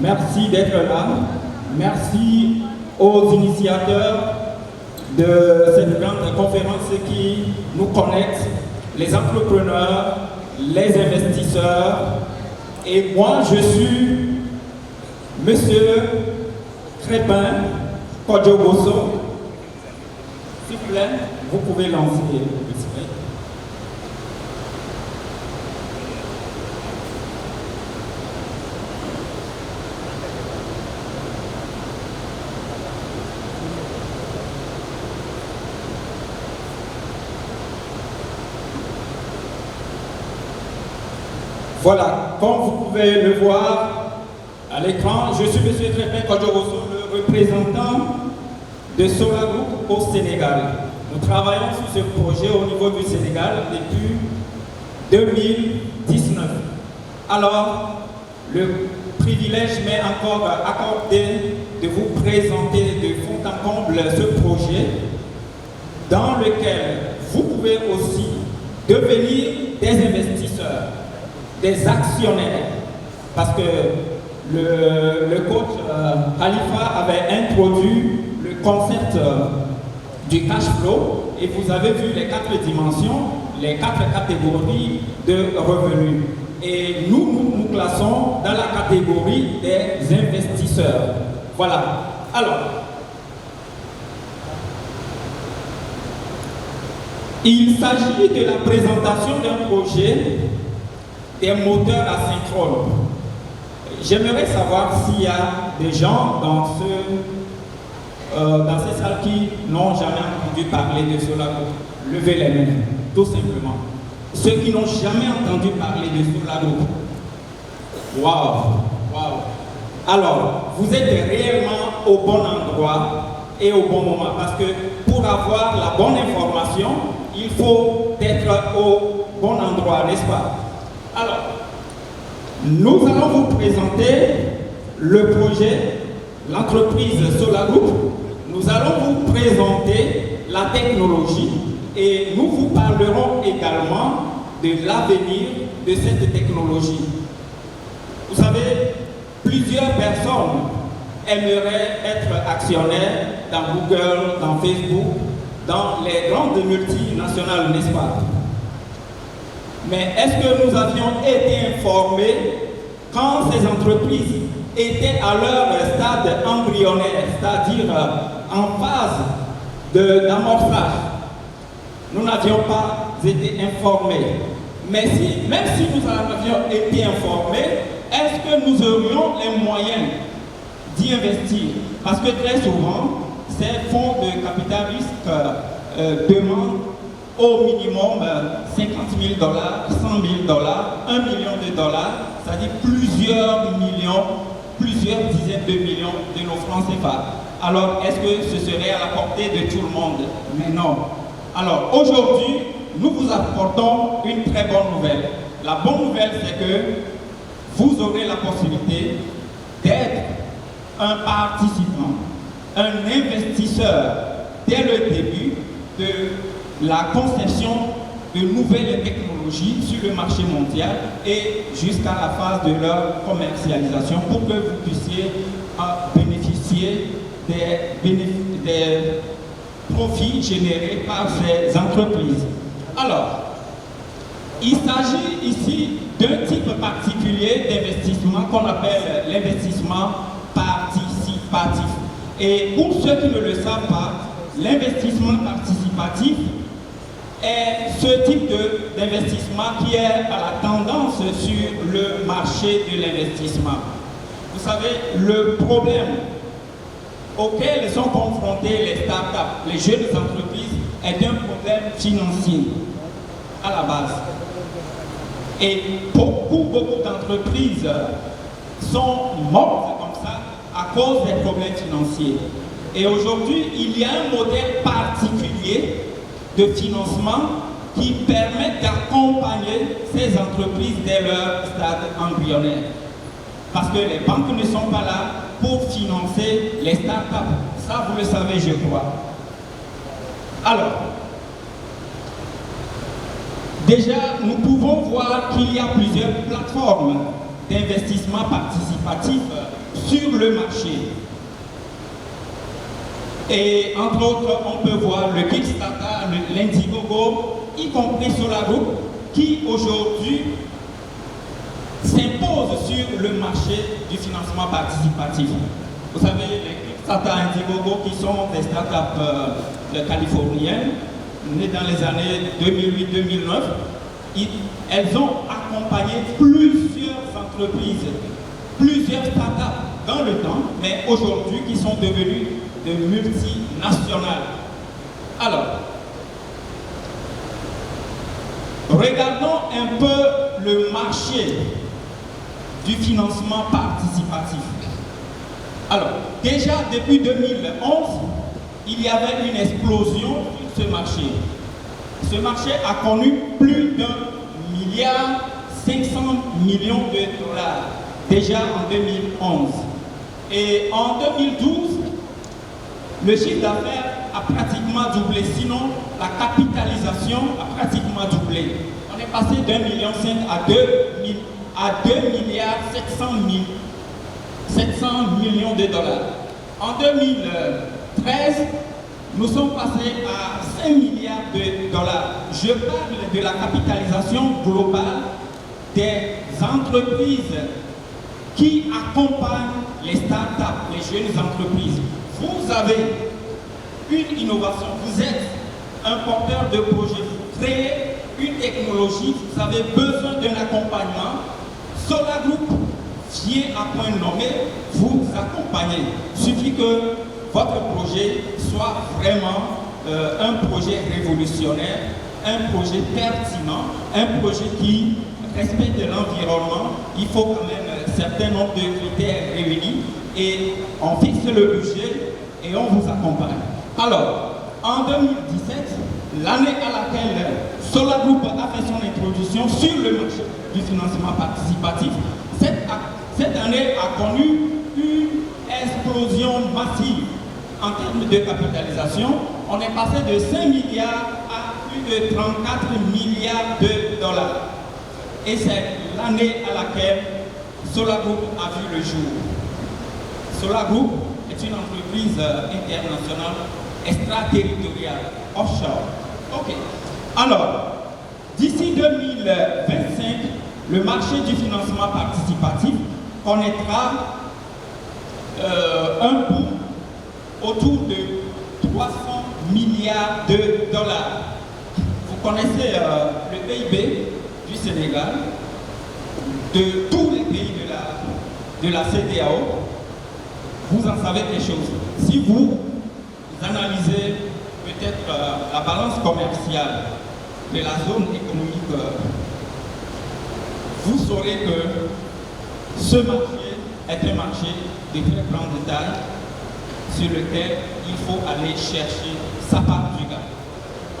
merci d'être là. Merci aux initiateurs de cette grande conférence qui nous connecte, les entrepreneurs, les investisseurs. Et moi, je suis Monsieur Crépin Kodjoboso. S'il vous plaît, vous pouvez lancer le display. Voilà, comme vous pouvez le voir à l'écran, je suis M. Crépin Kodjoboso, le représentant de Solar Group au Sénégal. Nous travaillons sur ce projet au niveau du Sénégal depuis 2019. Alors, le privilège m'est encore accordé de vous présenter de fond en comble ce projet dans lequel vous pouvez aussi devenir des investisseurs, des actionnaires, parce que le coach Khalifa avait introduit le concept du cash flow et vous avez vu les 4 dimensions, les 4 catégories de revenus. Et nous classons dans la catégorie des investisseurs. Voilà. Alors, il s'agit de la présentation d'un projet des moteurs asynchrones. J'aimerais savoir s'il y a des gens dans ces salles qui n'ont jamais entendu parler de Solar Group. Levez les mains, tout simplement. Ceux qui n'ont jamais entendu parler de Solar Group. Waouh. Alors, vous êtes réellement au bon endroit et au bon moment, parce que pour avoir la bonne information, il faut être au bon endroit, n'est-ce pas? Alors, nous allons vous présenter le projet, l'entreprise Solar Group. Nous allons vous présenter la technologie et nous vous parlerons également de l'avenir de cette technologie. Vous savez, plusieurs personnes aimeraient être actionnaires dans Google, dans Facebook, dans les grandes multinationales, n'est-ce pas? Mais est-ce que nous avions été informés quand ces entreprises étaient à leur stade embryonnaire, c'est-à-dire en phase d'amorçage? Nous n'avions pas été informés. Mais même si nous avions été informés, est-ce que nous aurions les moyens d'y investir? Parce que très souvent, ces fonds de capital risque demandent au minimum 50 000 $, 100 000 $, 1 million de dollars, c'est-à-dire plusieurs millions, plusieurs dizaines de millions de nos francs CFA. Alors, est-ce que ce serait à la portée de tout le monde? Mais non. Alors, aujourd'hui, nous vous apportons une très bonne nouvelle. La bonne nouvelle, c'est que vous aurez la possibilité d'être un participant, un investisseur dès le début de la conception de nouvelles technologies sur le marché mondial et jusqu'à la phase de leur commercialisation pour que vous puissiez bénéficier des profits générés par ces entreprises. Alors, il s'agit ici d'un type particulier d'investissement qu'on appelle l'investissement participatif. Et pour ceux qui ne le savent pas, l'investissement participatif est ce type d'investissement qui est à la tendance sur le marché de l'investissement. Vous savez, le problème auquel sont confrontés les startups, les jeunes entreprises, est un problème financier à la base. Et beaucoup d'entreprises sont mortes comme ça à cause des problèmes financiers. Et aujourd'hui, il y a un modèle particulier de financement qui permet d'accompagner ces entreprises dès leur stade embryonnaire. Parce que les banques ne sont pas là pour financer les startups. Ça, vous le savez, je crois. Alors, déjà, nous pouvons voir qu'il y a plusieurs plateformes d'investissement participatif sur le marché. Et entre autres, on peut voir le Kickstarter, l'Indiegogo, y compris Solargroup, qui aujourd'hui s'impose sur le marché du financement participatif. Vous savez, les Kickstarter Indiegogo, qui sont des startups californiennes, nées dans les années 2008-2009, elles ont accompagné plusieurs entreprises, plusieurs startups dans le temps, mais aujourd'hui qui sont devenues de multinationales. Alors, regardons un peu le marché du financement participatif. Alors, déjà depuis 2011, il y avait une explosion sur ce marché. Ce marché a connu plus d'1,5 milliard de dollars déjà en 2011. Et en 2012, le chiffre d'affaires a pratiquement doublé, sinon la capitalisation a pratiquement doublé. On est passé d'1,5 million à 2 milliards 700 millions de dollars. En 2013, nous sommes passés à 5 milliards de dollars. Je parle de la capitalisation globale des entreprises qui accompagnent les startups, les jeunes entreprises. Vous avez une innovation, vous êtes un porteur de projet, vous créez une technologie, vous avez besoin d'un accompagnement. Solargroup vient à point nommé vous accompagner. Il suffit que votre projet soit vraiment un projet révolutionnaire, un projet pertinent, un projet qui respecte l'environnement. Il faut quand même un certain nombre de critères réunis et on fixe le budget et on vous accompagne. Alors, en 2017, l'année à laquelle Solargroup a fait son introduction sur le marché du financement participatif, cette année a connu une explosion massive en termes de capitalisation. On est passé de 5 milliards à plus de 34 milliards de dollars. Et c'est l'année à laquelle Solargroup a vu le jour. Solargroup est une entreprise internationale extraterritoriale, offshore. Ok. Alors, d'ici 2025, le marché du financement participatif connaîtra un boom autour de 300 milliards de dollars. Vous connaissez le PIB du Sénégal, de tous les pays de la CEDEAO, vous en savez quelque chose. Si vous analysez peut-être la balance commerciale de la zone économique, vous saurez que ce marché est un marché de très grande taille sur lequel il faut aller chercher sa part du gars.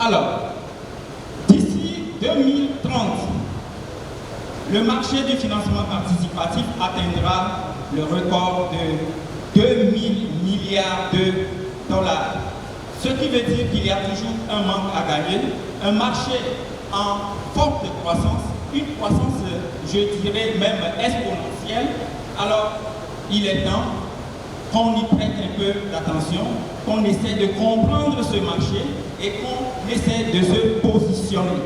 Alors, d'ici 2030, le marché du financement participatif atteindra le record de 2 000 milliards de dollars. Ce qui veut dire qu'il y a toujours un manque à gagner, un marché en forte croissance, une croissance, je dirais même exponentielle. Alors, il est temps qu'on y prête un peu d'attention, qu'on essaie de comprendre ce marché et qu'on essaie de se positionner.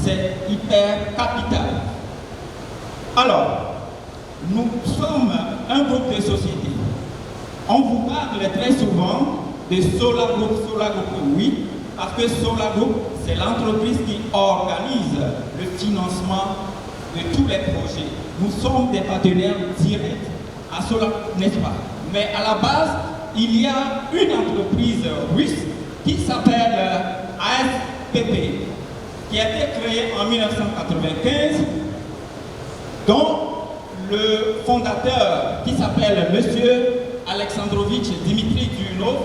C'est hyper capital. Alors, nous sommes un groupe de sociétés. On vous parle très souvent de Solargroup. Solargroup, oui, parce que Solargroup, c'est l'entreprise qui organise le financement de tous les projets. Nous sommes des partenaires directs à Solargroup, n'est-ce pas? Mais à la base, il y a une entreprise russe qui s'appelle ASPP, qui a été créée en 1995, dont le fondateur, qui s'appelle Monsieur Alexandrovitch Dimitri Duyunov,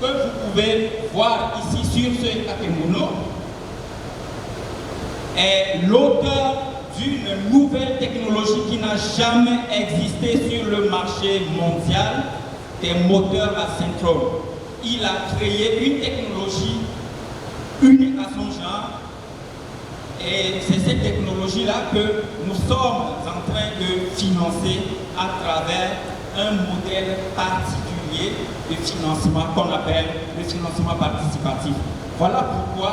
que vous pouvez voir ici sur ce kakemono, est l'auteur d'une nouvelle technologie qui n'a jamais existé sur le marché mondial des moteurs asynchrone. Il a créé une technologie unique à son genre. Et c'est cette technologie-là que nous sommes en train de financer à travers un modèle particulier de financement qu'on appelle le financement participatif. Voilà pourquoi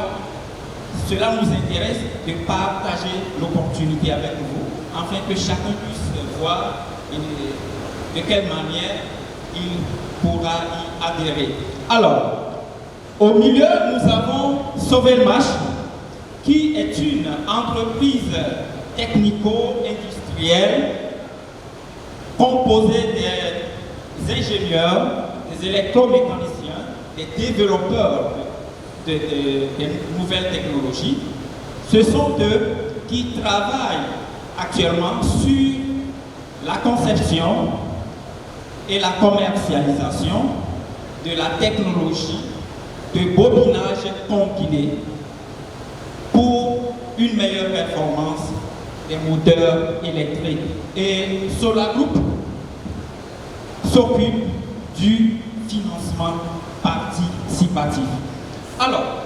cela nous intéresse de partager l'opportunité avec vous, afin que chacun puisse voir de quelle manière il pourra y adhérer. Alors, au milieu, nous avons Sauver-Mach, qui est une entreprise technico-industrielle composée des ingénieurs, des électromécaniciens, des développeurs des nouvelles technologies. Ce sont eux qui travaillent actuellement sur la conception et la commercialisation de la technologie de bobinage combiné pour une meilleure performance des moteurs électriques. Et Solar Group s'occupe du financement participatif. Alors,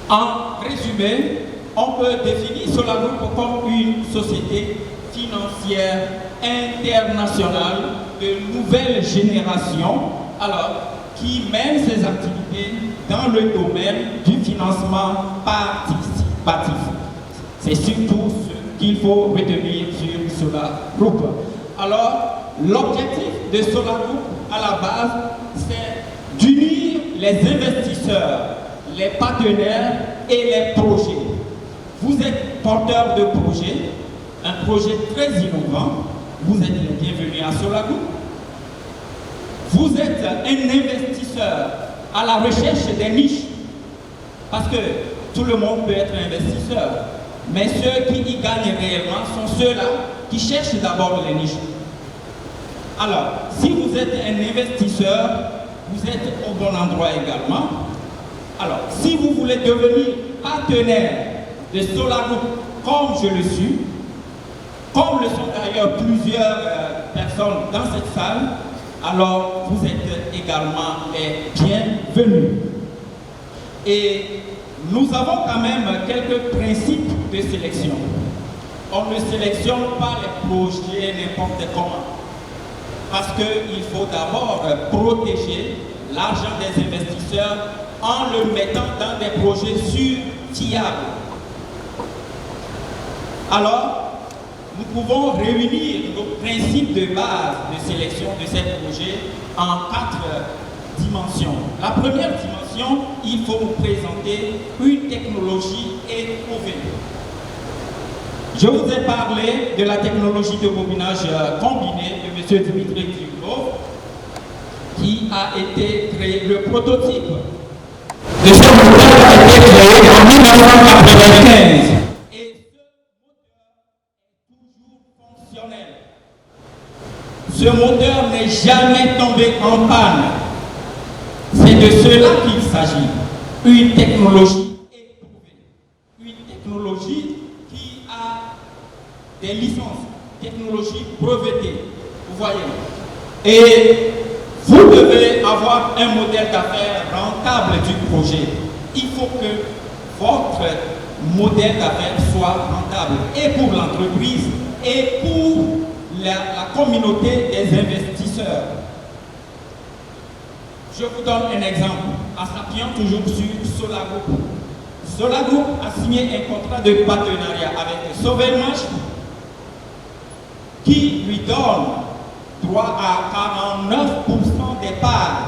en résumé, on peut définir Solar Group comme une société financière internationale de nouvelle génération, alors qui mène ses activités dans le domaine du financement participatif. C'est surtout ce qu'il faut retenir sur Solar Group. Alors, l'objectif de Solar Group à la base, c'est d'unir les investisseurs, les partenaires et les projets. Vous êtes porteur de projet, un projet très innovant, vous êtes les bienvenus à Solar Group. Vous êtes un investisseur à la recherche des niches, parce que tout le monde peut être investisseur, mais ceux qui y gagnent réellement sont ceux-là qui cherchent d'abord les niches. Alors, si vous êtes un investisseur, vous êtes au bon endroit également. Alors, si vous voulez devenir partenaire de Solar Group, comme je le suis, comme le sont d'ailleurs plusieurs personnes dans cette salle, alors vous êtes également les bienvenus. Et nous avons quand même quelques principes de sélection. On ne sélectionne pas les projets n'importe comment, parce qu'il faut d'abord protéger l'argent des investisseurs en le mettant dans des projets sûrs, fiables. Alors, nous pouvons réunir nos principes de base de sélection de ces projets en 4 dimensions. La première dimension, il faut nous présenter une technologie éprouvée. Je vous ai parlé de la technologie de bobinage combiné de M. Dimitri Krivlov, qui a été créé, le prototype de ce moteur a été créé en 1995. Ce moteur n'est jamais tombé en panne. C'est de cela qu'il s'agit. Une technologie éprouvée. Une technologie qui a des licences, technologie brevetée. Vous voyez. Et vous devez avoir un modèle d'affaires rentable du projet. Il faut que votre modèle d'affaires soit rentable. Et pour l'entreprise, et pour la communauté des investisseurs. Je vous donne un exemple, en s'appuyant toujours sur Solar Group. Solar Group a signé un contrat de partenariat avec Sauver-Mach qui lui donne droit à 49% des parts.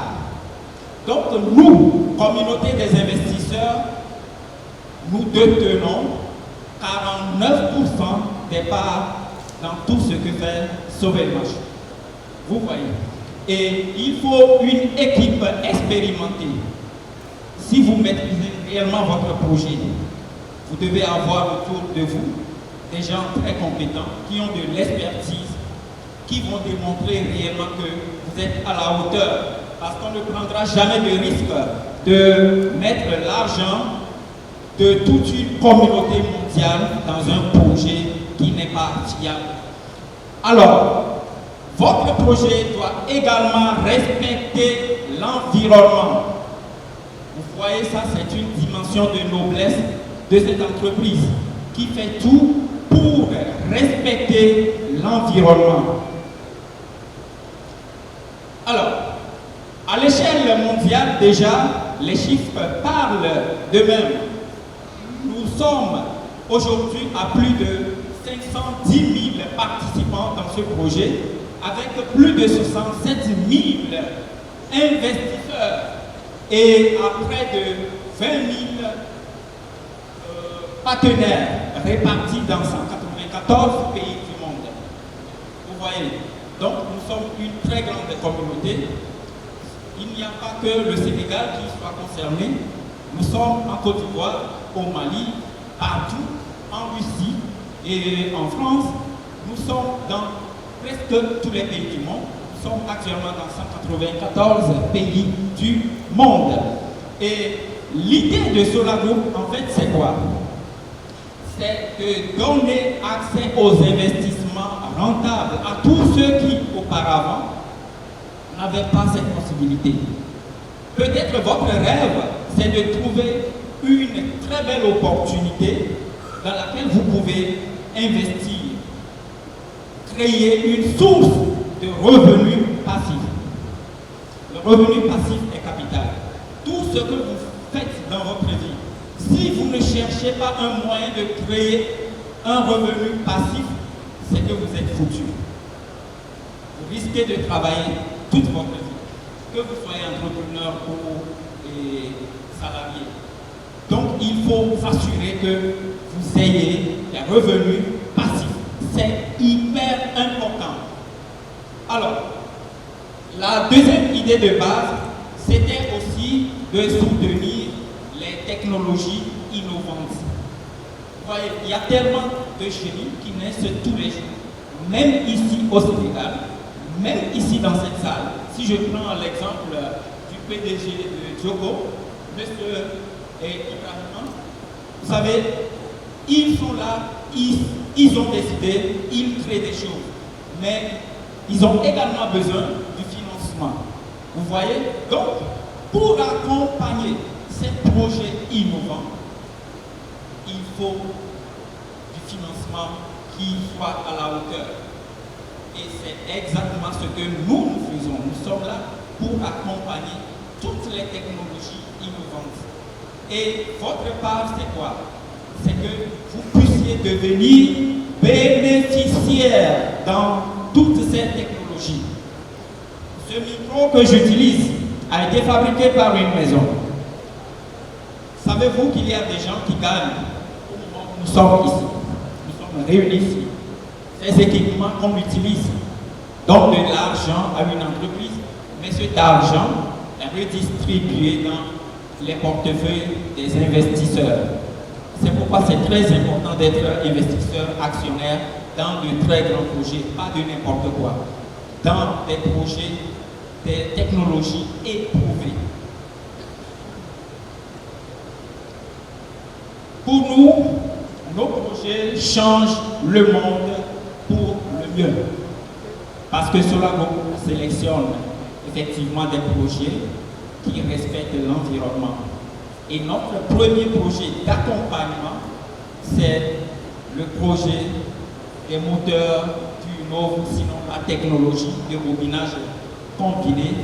Donc nous, communauté des investisseurs, nous détenons 49% des parts dans tout ce que fait Sauver-Mach. Vous voyez. Et il faut une équipe expérimentée. Si vous maîtrisez réellement votre projet, vous devez avoir autour de vous des gens très compétents qui ont de l'expertise, qui vont démontrer réellement que vous êtes à la hauteur. Parce qu'on ne prendra jamais de risque de mettre l'argent de toute une communauté mondiale dans un projet qui n'est pas fiable. Alors, votre projet doit également respecter l'environnement. Vous voyez, ça, c'est une dimension de noblesse de cette entreprise qui fait tout pour respecter l'environnement. Alors, à l'échelle mondiale, déjà, les chiffres parlent d'eux-mêmes. Nous sommes aujourd'hui à plus de 510 000 participants dans ce projet, avec plus de 67 000 investisseurs et à près de 20 000 partenaires répartis dans 194 pays du monde. Vous voyez, donc nous sommes une très grande communauté. Il n'y a pas que le Sénégal qui soit concerné. Nous sommes en Côte d'Ivoire, au Mali, partout, en Russie et en France. Nous sommes dans presque tous les pays du monde. Nous sommes actuellement dans 194 pays du monde. Et l'idée de Solar Group, en fait, c'est quoi? C'est de donner accès aux investissements rentables à tous ceux qui, auparavant, n'avaient pas cette possibilité. Peut-être votre rêve, c'est de trouver une très belle opportunité dans laquelle vous pouvez investir, créer une source de revenus passifs. Le revenu passif est capital. Tout ce que vous faites dans votre vie, si vous ne cherchez pas un moyen de créer un revenu passif, c'est que vous êtes foutu. Vous risquez de travailler toute votre vie, que vous soyez entrepreneur ou salarié. Donc il faut s'assurer que vous ayez des revenus passifs. C'est hyper important. Alors, la deuxième idée de base, c'était aussi de soutenir les technologies innovantes. Vous voyez, il y a tellement de génies qui naissent tous les jours, même ici au Sénégal, même ici dans cette salle. Si je prends l'exemple du PDG de Diogo, M. Ibrahim, vous savez, ils sont là, ils ont décidé, ils créent des choses, mais ils ont également besoin du financement. Vous voyez? Donc, pour accompagner ces projets innovants, il faut du financement qui soit à la hauteur. Et c'est exactement ce que nous faisons. Nous sommes là pour accompagner toutes les technologies innovantes. Et votre part, c'est quoi? C'est que vous puissiez devenir bénéficiaire dans toutes ces technologies. Ce micro que j'utilise a été fabriqué par une maison. Savez-vous qu'il y a des gens qui gagnent au moment où nous sommes ici? Nous sommes réunis ici. Ces équipements qu'on utilise donnent de l'argent à une entreprise, mais cet argent est redistribué dans les portefeuilles des investisseurs. C'est pourquoi c'est très important d'être investisseur actionnaire dans de très grands projets, pas de n'importe quoi, dans des projets, des technologies éprouvées. Pour nous, nos projets changent le monde pour le mieux. Parce que cela sélectionne effectivement des projets qui respectent l'environnement. Et notre premier projet d'accompagnement, c'est le projet des moteurs du nouveau, sinon la technologie de bobinage combiné,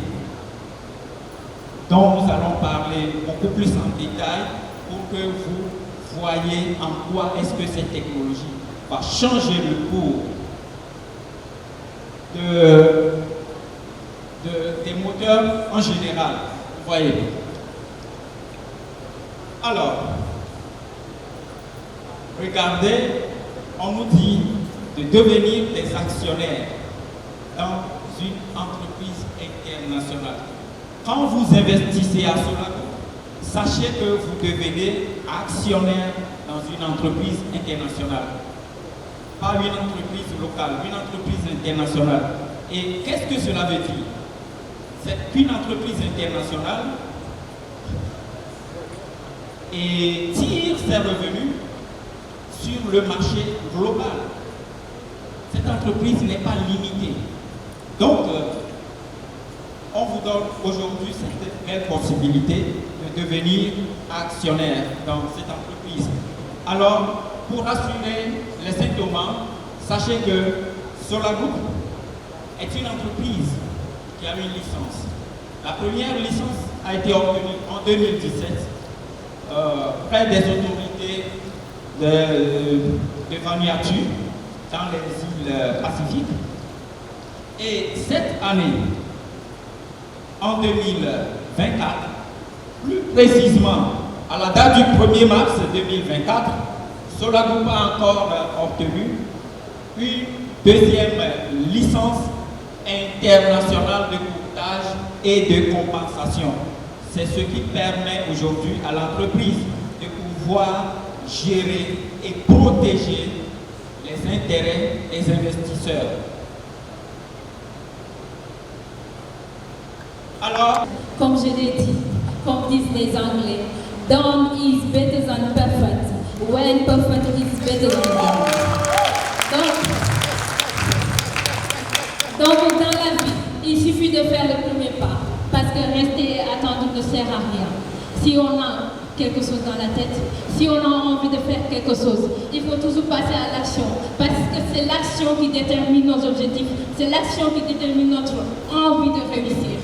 dont nous allons parler beaucoup plus en détail pour que vous voyez en quoi est-ce que cette technologie va changer le cours des moteurs en général. Vous voyez. Alors, regardez, on nous dit de devenir des actionnaires dans une entreprise internationale. Quand vous investissez à cela, sachez que vous devenez actionnaire dans une entreprise internationale. Pas une entreprise locale, une entreprise internationale. Et qu'est-ce que cela veut dire? C'est qu'une entreprise internationale et tire ses revenus sur le marché global. Cette entreprise n'est pas limitée. Donc, on vous donne aujourd'hui cette belle possibilité de devenir actionnaire dans cette entreprise. Alors, pour rassurer les Saint-Thomas, sachez que Solar Group est une entreprise qui a une licence. La première licence a été obtenue en 2017 près des autorités de Vanuatu dans les îles Pacifiques. Et cette année, en 2024, plus précisément à la date du 1er mars 2024, Solar Group a encore obtenu une deuxième licence internationale de courtage et de compensation. C'est ce qui permet aujourd'hui à l'entreprise de pouvoir gérer et protéger les intérêts des investisseurs. Alors, comme je l'ai dit, comme disent les Anglais, done is better than perfect, when perfect is better than done. Donc dans la vie, il suffit de faire le premier pas, parce que rester et attendre ne sert à rien. Si on a quelque chose dans la tête, si on a envie de faire quelque chose, il faut toujours passer à l'action, parce que c'est l'action qui détermine nos objectifs, c'est l'action qui détermine notre envie de réussir.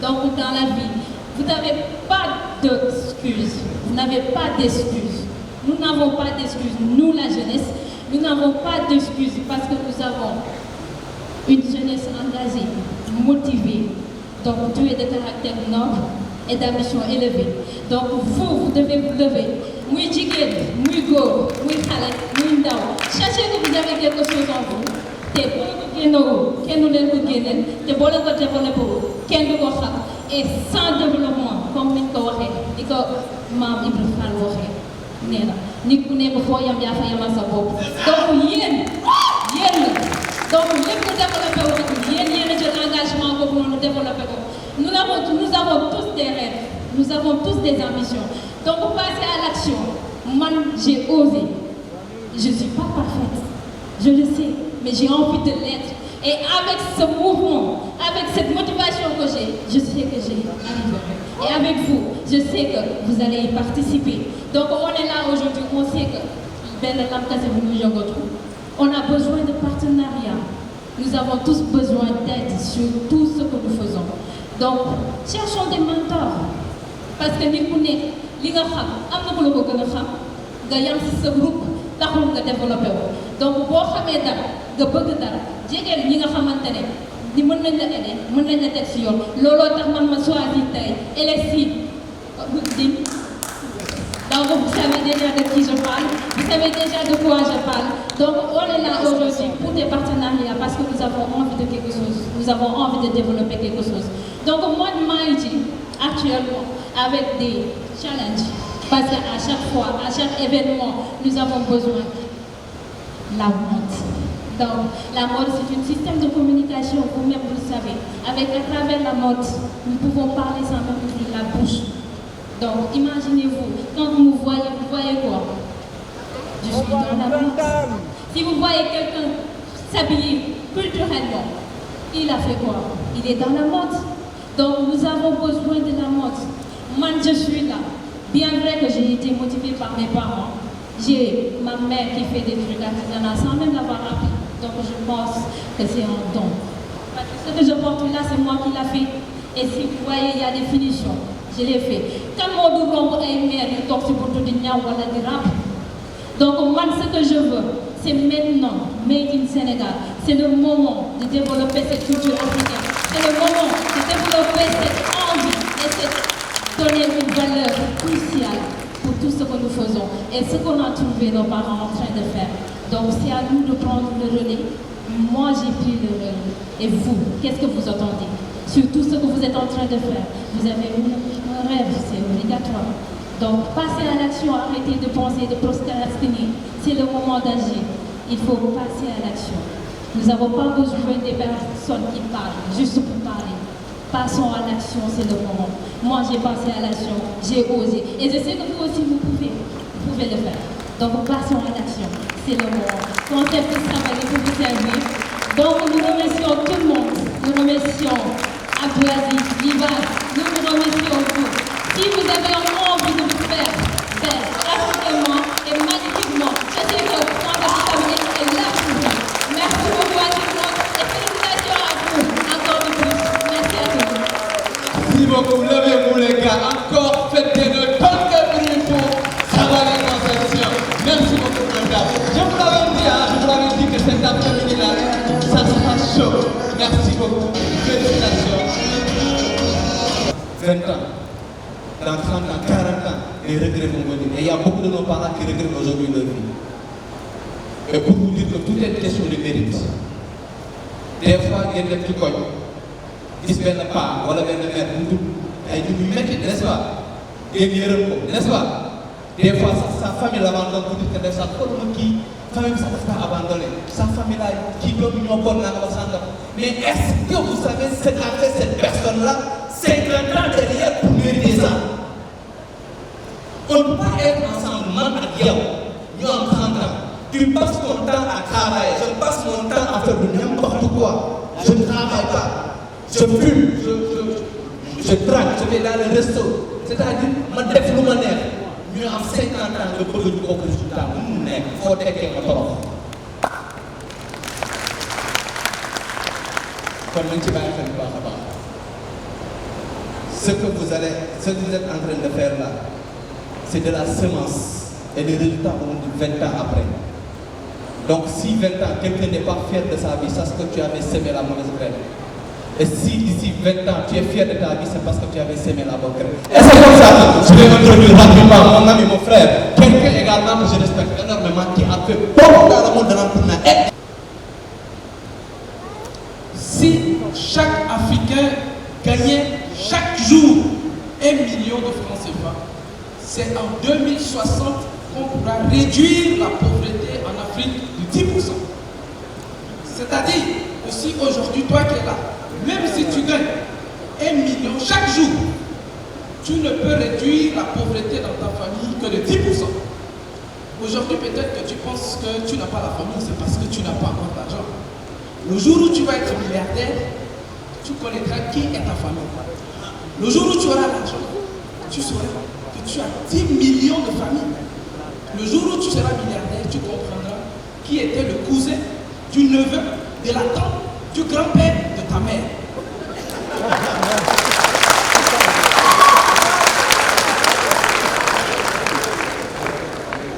Donc dans la vie, vous n'avez pas d'excuses, vous n'avez pas d'excuses. Nous n'avons pas d'excuses, nous la jeunesse, nous n'avons pas d'excuses parce que nous avons une jeunesse engagée, motivée, donc douée de caractère noble et d'ambition élevée. Donc vous devez vous lever. Muy jigéen, muy góor, muy xale, muy ndaw. Sachez que vous avez quelque chose en vous. te boo leen ko génnewoo kenn du leen ko génneel te boo leen ko développé woo kenn du ko xam et sans développement comme ni ñu ko waxee ni ko maam Ibrahima Fall waxee nee na nit ku nekk foo yam yaa fa yamal sa bopp donc yéen la donc lépp lu développé wu yéen a jël engagement boobu noonu développé ko nous avons tous des rêves nous avons tous des ambitions donc passer à l'action man j'ai osé je suis pas parfaite je le sais mais j'ai envie de l'être. Et avec ce mouvement, avec cette motivation que j'ai, je sais que j'y arriverai. Et avec vous, je sais que vous allez y participer. Donc on est là aujourd'hui, on sait que on a besoin de partenariat. Nous avons tous besoin d'aide sur tout ce que nous faisons. Donc, cherchons des mentors. Parce que nous connaissons, ce groupe, donc boo xamee dara nga bëgg dara jegeel ñi nga xamante ne ni mën nañ la aider mën nañ la teg si yoon looloo tax man ma choisir tey LSI donc vous savez déjà de qui je parle vous savez déjà de quoi je parle donc on est là aujourd'hui pour des partenariats parce que nous avons envie de quelque chose nous avons envie de développer quelque chose donc moi maa ngi ci actuellement avec des challenges parce qu'à chaque fois à chaque événement nous avons besoin la mode. Donc, la mode, c'est un système de communication, vous-même vous le savez. Avec, à travers la mode, nous pouvons parler sans même ouvrir la bouche. Donc, imaginez-vous, quand vous me voyez, vous voyez quoi? Je suis dans la mode. Si vous voyez quelqu'un s'habiller culturellement, il a fait quoi? Il est dans la mode. Donc, nous avons besoin de la mode. Moi, je suis là. Bien vrai que j'ai été motivée par mes parents. J'ai ma mère qui fait des trucs artisanaux sans même l'avoir appris. Donc je pense que c'est un don. Parce que ce que je porte là, c'est moi qui l'ai fait. Et si vous voyez, il y a des finitions. Je l'ai fait. Quand mon doublon est mère, il torse pour tout dire ou la rap. Donc moi, ce que je veux, c'est maintenant, made in Sénégal. C'est le moment de développer cette culture africaine. C'est le moment de développer cette envie et de donner une valeur cruciale pour tout ce que nous faisons et ce qu'on a trouvé nos parents en train de faire. Donc c'est à nous de prendre le relais. Moi j'ai pris le relais. Et vous, qu'est-ce que vous attendez? Sur tout ce que vous êtes en train de faire, vous avez un rêve, c'est obligatoire. Donc passez à l'action, arrêtez de penser, de procrastiner. C'est le moment d'agir. Il faut passer à l'action. Nous n'avons pas besoin des personnes qui parlent, juste pour parler. Passons à l'action, c'est le moment. Moi, j'ai passé à l'action, j'ai osé. Et je sais que vous aussi, vous pouvez le faire. Donc, passons à l'action, c'est le moment. Concept de travail pour vous servir. Donc, nous remercions tout le monde. Nous remercions Abdouaziz, Liban, nous vous remercions vous. Si vous avez envie de vous faire africanement et magnifiquement, sachez que France Afrique est là pour vous. Merci beaucoup à tout le monde et félicitations à vous encore de plus. Merci à tous. Merci beaucoup, levez-vous les gars, encore faites des notes, tant que bruit pour savoir les conceptions. Merci beaucoup, les gars. Je vous l'avais dit que cet après-midi-là, ça sera chaud. Merci beaucoup, félicitations. 20 ans, dans 30 ans, 40 ans, les regrets vont venir. Et il y a beaucoup de nos parents qui regrettent aujourd'hui leur vie. Et pour vous dire que tout est une question de mérite. Des fois, il y a des trucs gis benn paa wala benn mère bu dugg ay dugg yu métti n'est-ce pas ngeen yërëm ko n'est-ce pas des fois sa famille l'abandonne pour dire que des fois xooluma kii famille bi sax daf kaa abandonné sa famille laay kii doomu ñoo bon naa ko ba sàngam mais est-ce que vous savez ce qu'a fait cette personne-là 50 ans derrière pour mériter ça on ne peut pas être ensemble man ak yow ñu am 30 ans tu passes ton temps à travailler je passe mon temps à faire de n'importe quoi je ne travaille pas je fume, je traque, je vais dans le resto. C'est-à-dire, je fais ce que je veux. Nous avons 50 ans de produit au résultat. Il faut être un moteur. Ce que vous êtes en train de faire là, c'est de la semence. Et les résultats vont de 20 ans après. Donc si 20 ans, quelqu'un n'est pas fier de sa vie, sache que tu avais semé la mauvaise graine. Et si d'ici 20 ans tu es fier de ta vie, c'est parce que tu avais semé la bonne graine. Et c'est comme ça que je vais introduire rapidement mon ami, mon frère, quelqu'un également que je respecte énormément, qui a fait beaucoup dans le monde de l'entrepreneuriat. Si chaque Africain gagnait chaque jour 1 million de francs CFA, c'est en 2060 qu'on pourra réduire la pauvreté en Afrique de 10%. C'est-à-dire que si aujourd'hui, toi qui es là, même si tu gagnes 1 million chaque jour, tu ne peux réduire la pauvreté dans ta famille que de 10%. Aujourd'hui, peut-être que tu penses que tu n'as pas la famille, c'est parce que tu n'as pas encore d'argent. Le jour où tu vas être milliardaire, tu connaîtras qui est ta famille. Le jour où tu auras l'argent, tu sauras que tu as 10 millions de familles. Le jour où tu seras milliardaire, tu comprendras qui était le cousin, du neveu, de la tante, du grand-père de ta mère.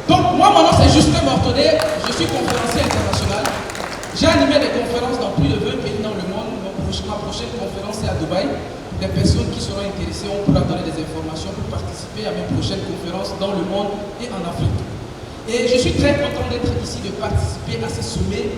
Donc moi maintenant c'est Justin Mortonnet, je suis conférencier international. J'ai animé des conférences dans plus de 20 pays dans le monde. Ma prochaine conférence est à Dubaï. Les personnes qui seront intéressées, on pourra donner des informations pour participer à mes prochaines conférences dans le monde et en Afrique. Et je suis très content d'être ici, de participer à ces sommets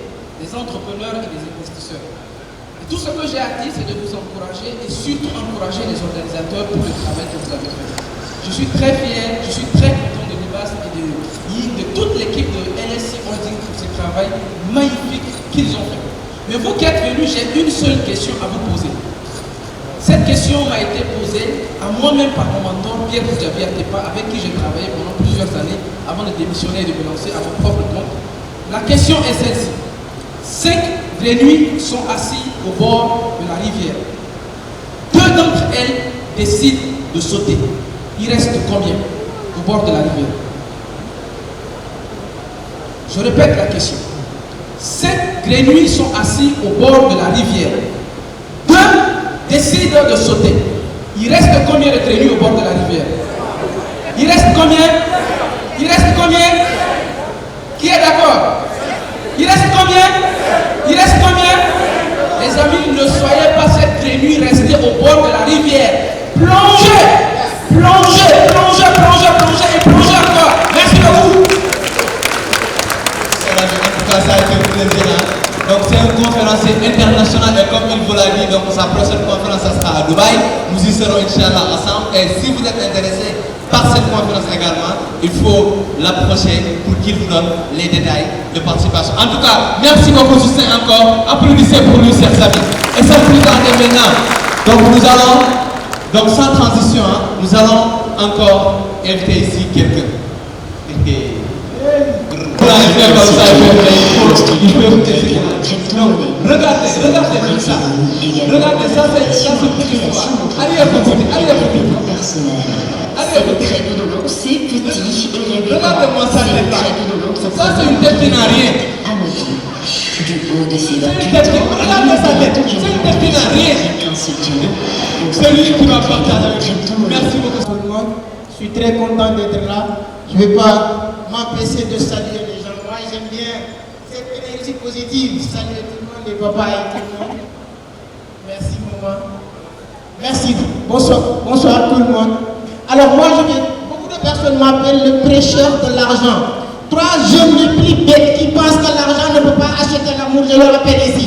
des entrepreneurs et des investisseurs. Et tout ce que j'ai à dire, c'est de vous encourager et surtout encourager les organisateurs pour le travail que vous avez fait. Je suis très fier, je suis très content de Libas et de Yves, de toute l'équipe de LSC Holding pour ce travail magnifique qu'ils ont fait. Mais vous qui êtes venus, j'ai une seule question à vous poser. Cette question m'a été posée à moi-même par mon mentor Pierre Djabi Atepa, avec qui j'ai travaillé pendant plusieurs années avant de démissionner et de me lancer à mon propre compte. La question est celle-ci. 5 grenouilles sont assis au bord de la rivière. 2 d'entre elles décident de sauter. Il reste combien au bord de la rivière? Je répète la question. 5 grenouilles sont assis au bord de la rivière. 2 décident de sauter. Il reste combien de grenouilles au bord de la rivière? Il reste combien? Il reste combien? Qui est d'accord? Il reste combien? Il reste combien? Les amis, ne soyez pas cette grenouille restée au bord de la rivière. Plongez! Plongez! Plongez! Plongez! Plongez! Et plongez encore! Merci beaucoup! En tout cas, ça a été un plaisir. Donc c'est un conférencier international et comme il vous l'a dit, donc sa prochaine conférence ça sera à Dubaï. Nous y serons Inch'Allah ensemble. Et si vous êtes intéressé par cette conférence également, il faut l'approcher pour qu'il vous donne les détails de participation. En tout cas, merci beaucoup Justin encore. Applaudissez pour lui, chers amis. Et c'est plus tard et maintenant. Donc nous allons, donc sans transition, nous allons encore inviter ici quelqu'un. Il peut Regardez même ça. Regardez ça, c'est une histoire. Allez à côté. Regardez-moi ça, ça c'est une tête qui n'a rien. Du haut de ses regardez sa tête, c'est une tête qui n'a rien. C'est lui qui va partager. Merci beaucoup tout le monde. Je suis très content d'être là. Je ne vais pas m'empêcher de saluer les gens. Moi, j'aime bien cette énergie positive. Saluer tout le monde, les papas et tout le monde. Merci, maman. Merci. Bonsoir tout le monde. Alors, moi, beaucoup de personnes m'appellent le prêcheur de l'argent. 3 jeunes les plus bêtes qui pensent que l'argent ne peut pas acheter l'amour, je le rappelle ici.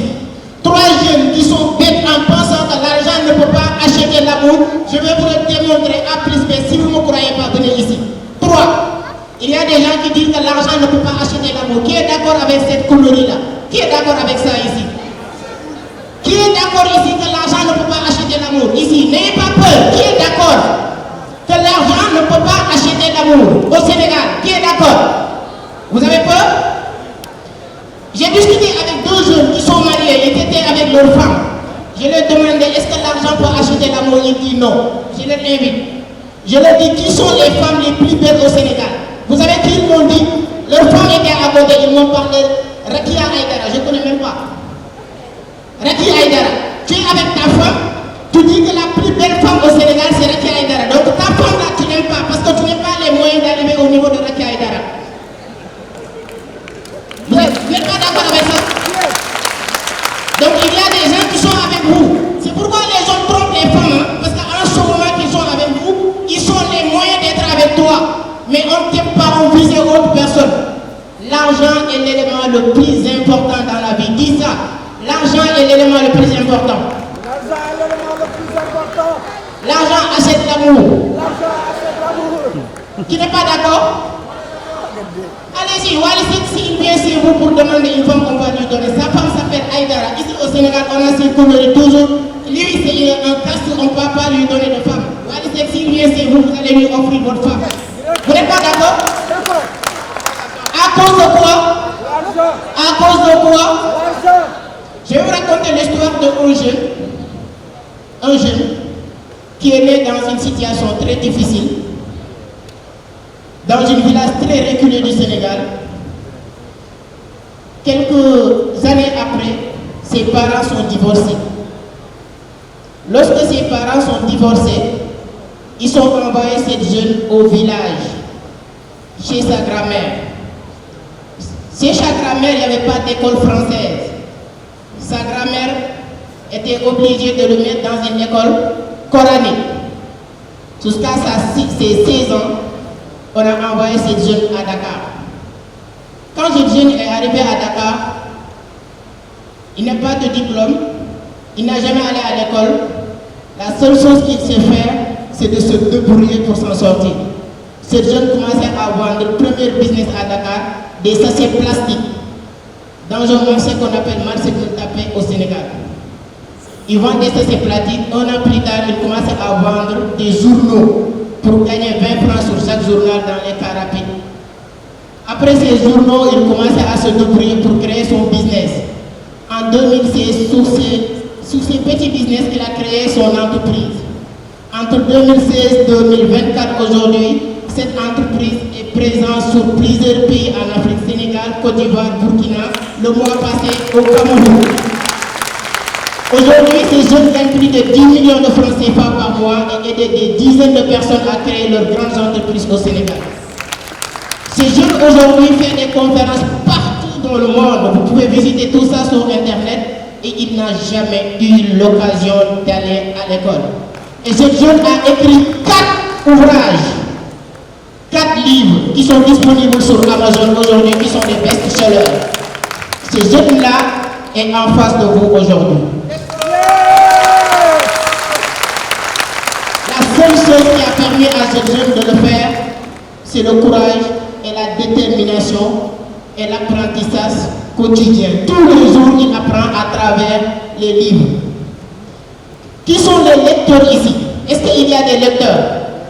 3 jeunes qui sont bêtes en pensant que l'argent ne peut pas acheter l'amour, je vais vous le démontrer A plus B. Si vous ne me croyez pas, venez ici. 3. Il y a des gens qui disent que l'argent ne peut pas acheter l'amour. Qui est d'accord avec cette connerie-là? Qui est d'accord avec ça ici? Qui est d'accord ici que l'argent ne peut pas acheter l'amour? Ici, n'ayez pas peur. Qui est d'accord que l'argent ne peut pas acheter l'amour? Au Sénégal, qui est d'accord? Vous avez peur? J'ai discuté avec 2 jeunes qui sont mariés, ils étaient avec leur femme. Je leur demandais, est-ce que l'argent peut acheter l'amour? Ils disent non. Je les invite. Je leur dis, qui sont les femmes les plus belles au Sénégal? Vous savez qui ils m'ont dit? Leurs femmes étaient à côté, ils m'ont parlé Rakia Aïdara, je ne connais même pas. Rakia Aïdara, tu es avec ta femme, tu dis que la plus belle femme au Sénégal c'est Rakia Aïdara. Donc ta femme là tu n'aimes pas parce que tu n'as pas les moyens d'arriver au niveau de Rakia Aïdara. Vous n'êtes pas d'accord avec ça? Donc il y a des gens qui sont avec vous. C'est pourquoi les hommes trompent les femmes. Hein? Parce qu'en ce moment qu'ils sont avec vous, ils ont les moyens d'être avec toi. Mais on ne t'aime pas, on vise autre personne. L'argent est l'élément le plus important dans la vie. Dis ça. L'argent est l'élément le plus important. L'argent est l'élément le plus important. L'argent achète l'amour. L'argent achète l'amour. Qui n'est pas d'accord? Allez-y, Walisek, s'il vient chez vous pour demander une femme qu'on va lui donner. Sa femme s'appelle Aïdara. Ici au Sénégal, on a ces conneries toujours. Lui, c'est un casse, on ne peut pas lui donner de femme. Walisek, s'il vient chez vous, vous allez lui offrir votre femme. Vous n'êtes pas d'accord? À cause de quoi? À cause de quoi? Je vais vous raconter l'histoire d'un jeune qui est né dans une situation très difficile, dans une village très reculée du Sénégal. Quelques années après, ses parents sont divorcés. Lorsque ses parents sont divorcés, ils ont envoyé cette jeune au village, chez sa grand-mère. Chez sa grand-mère, il n'y avait pas d'école française. Sa grand-mère était obligée de le mettre dans une école coranique. Jusqu'à ses 16 ans, on a envoyé cette jeune à Dakar. Quand cette jeune est arrivée à Dakar, il n'a pas de diplôme, il n'a jamais allé à l'école. La seule chose qu'il sait faire, c'est de se débrouiller pour s'en sortir. Cette jeune commençait à vendre le premier business à Dakar, des sachets plastiques, dans un marché qu'on appelle marché de tapé au Sénégal. Ils vendent des sachets plastiques. Un an plus tard, ils commençaient à vendre des journaux pour gagner 20 francs sur chaque journal dans les cas rapides. Après ces journaux, il commençait à se débrouiller pour créer son business. En 2016, sous ses petits business, il a créé son entreprise. Entre 2016 et 2024, aujourd'hui, cette entreprise est présente sur plusieurs pays en Afrique, Sénégal, Côte d'Ivoire, Burkina, le mois passé au Cameroun. Aujourd'hui, ces jeunes gagnent plus de 10 millions de francs CFA par mois et aident des dizaines de personnes à créer leurs grandes entreprises au Sénégal. Ces jeunes aujourd'hui font des conférences partout dans le monde. Vous pouvez visiter tout ça sur Internet et il n'a jamais eu l'occasion d'aller à l'école. Et ce jeune a écrit 4 ouvrages, 4 livres qui sont disponibles sur Amazon aujourd'hui, qui sont des best-sellers. Ce jeune-là est en face de vous aujourd'hui. La seule chose qui a permis à ce jeune de le faire, c'est le courage et la détermination et l'apprentissage quotidien. Tous les jours, il apprend à travers les livres. Qui sont les lecteurs ici? Est-ce qu'il y a des lecteurs?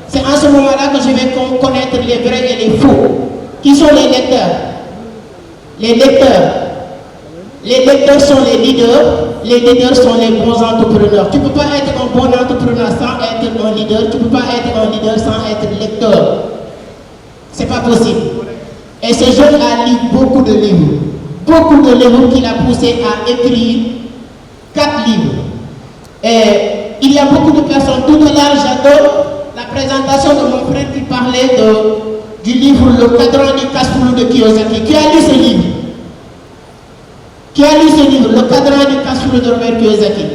C'est en ce moment-là que je vais connaître les vrais et les faux. Qui sont les lecteurs? Les lecteurs. Les lecteurs sont les leaders sont les bons entrepreneurs. Tu ne peux pas être un bon entrepreneur sans être un leader, tu ne peux pas être un leader sans être lecteur. C'est pas possible. Et ce jeune a lu beaucoup de livres qu'il a poussé à écrire 4 livres. Et il y a beaucoup de personnes, tout à l'heure j'adore la présentation de mon frère qui parlait du livre Le cadran du casse-flou de Kiyosaki. Qui a lu ce livre? Le cadran du casse-flou de Robert Kiyosaki.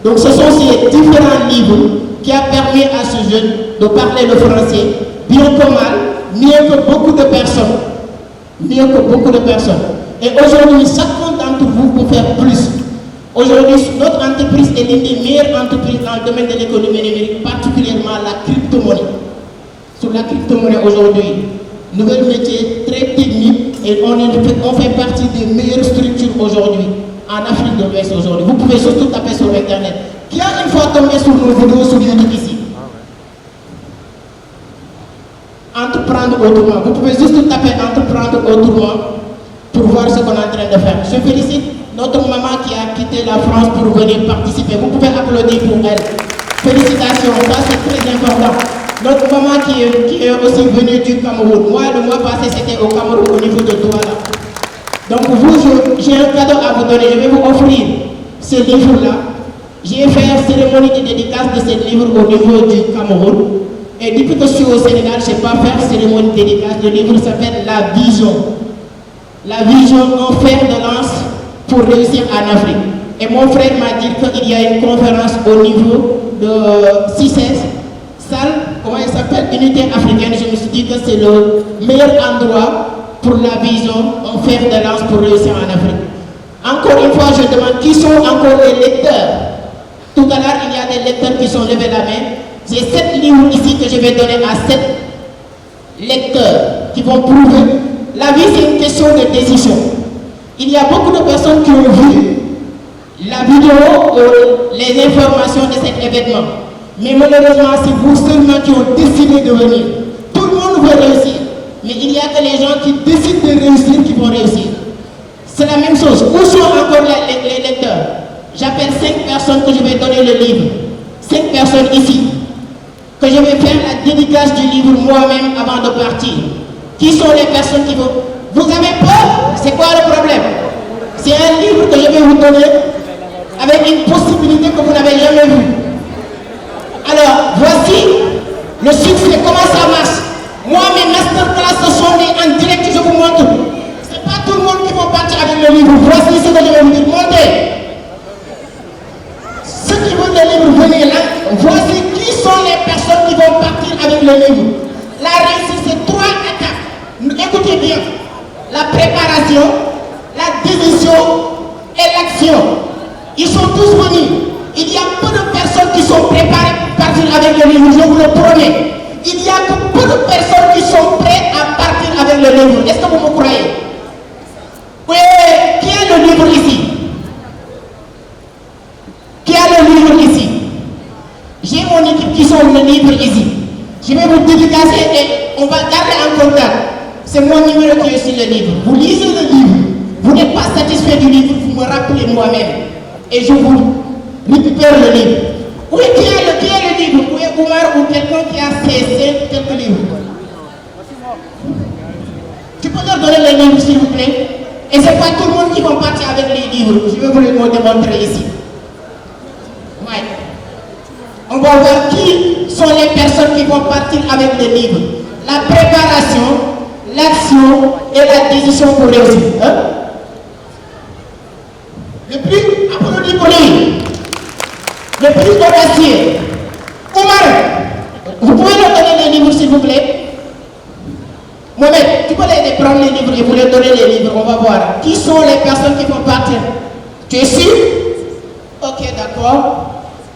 Donc ce sont ces différents livres qui ont permis à ce jeune de parler le français, bien que mal, mieux que beaucoup de personnes. Et aujourd'hui, chacun d'entre vous peut faire plus. Aujourd'hui, notre entreprise est l'une des meilleures entreprises dans le domaine de l'économie numérique, particulièrement la crypto-monnaie. Sur la crypto-monnaie aujourd'hui, nouvel métier très technique et on fait partie des meilleures structures aujourd'hui en Afrique de l'Ouest aujourd'hui. Vous pouvez surtout taper sur Internet. Qui a une fois tombé sur nos vidéos sur YouTube ici? Entreprendre autrement. Vous pouvez juste taper entreprendre autrement pour voir ce qu'on est en train de faire. Je félicite notre maman qui a quitté la France pour venir participer. Vous pouvez applaudir pour elle. Félicitations, ça c'est très important. Notre maman qui est aussi venue du Cameroun. Moi, le mois passé, c'était au Cameroun au niveau de Douala. Donc vous, j'ai un cadeau à vous donner. Je vais vous offrir ce livre-là. J'ai fait une cérémonie de dédicace de ce livre au niveau du Cameroun. Et depuis que je suis au Sénégal, je n'ai pas fait cérémonie de dédicace. Le livre s'appelle La Vision. La vision, un fer de lance pour réussir en Afrique. Et mon frère m'a dit qu'il y a une conférence au niveau de CICES, salle, comment elle s'appelle, Unité africaine. Je me suis dit que c'est le meilleur endroit pour la vision, un fer de lance pour réussir en Afrique. Encore une fois, je demande qui sont encore les lecteurs. Tout à l'heure, il y a des lecteurs qui sont levés la main. J'ai 7 livres ici que je vais donner à 7 lecteurs qui vont prouver. La vie, c'est une question de décision. Il y a beaucoup de personnes qui ont vu la vidéo ou les informations de cet événement. Mais malheureusement, c'est vous seulement qui ont décidé de venir. Tout le monde veut réussir. Mais il y a que les gens qui décident de réussir qui vont réussir. C'est la même chose. Où sont encore les lecteurs? J'appelle 5 personnes que je vais donner le livre. 5 personnes ici. Que je vais faire la dédicace du livre moi-même avant de partir. Qui sont les personnes qui vont... Vous avez peur? C'est quoi le problème? C'est un livre que je vais vous donner avec une possibilité que vous n'avez jamais vue. Alors, voici le succès, comment ça marche. Moi, mes masterclass sont en direct, je vous montre. Ce n'est pas tout le monde qui va partir avec le livre. Voici ce que je vais vous dire. Montez. Ceux qui veulent le livre, venez là. Voici qui sont les personnes qui vont partir avec le livre. La réussite, c'est 3 étapes. Écoutez bien. La préparation, la décision et l'action. Ils sont tous venus. Il y a peu de personnes qui sont préparées pour partir avec le livre, je vous le promets. Il y a que peu de personnes qui sont prêtes à partir avec le livre. Est-ce que vous me croyez? Oui, qui a le livre ici? Qui a le livre ici? J'ai mon équipe qui sont le livre ici. Je vais vous dédicacer et on va garder en contact. C'est mon numéro qui est sur le livre. Vous lisez le livre. Vous n'êtes pas satisfait du livre, vous me rappelez moi-même. Et je vous récupère le livre. Oui, qui a le livre? Oui, Oumar ou quelqu'un qui a cessé quelques livres. Tu peux leur donner les livres, s'il vous plaît? Et ce n'est pas tout le monde qui va partir avec les livres. Je vais vous les démontrer ici. Ouais. On va voir qui sont les personnes qui vont partir avec les livres. La préparation, l'action et la décision pour réussir. Hein? Le plus applaudi pour lui, le plus audacieux. Oumar, vous pouvez leur donner les livres s'il vous plaît? Mohamed, tu peux les prendre les livres et vous les donner les livres, on va voir. Qui sont les personnes qui vont partir? Tu es sûr? Ok, d'accord.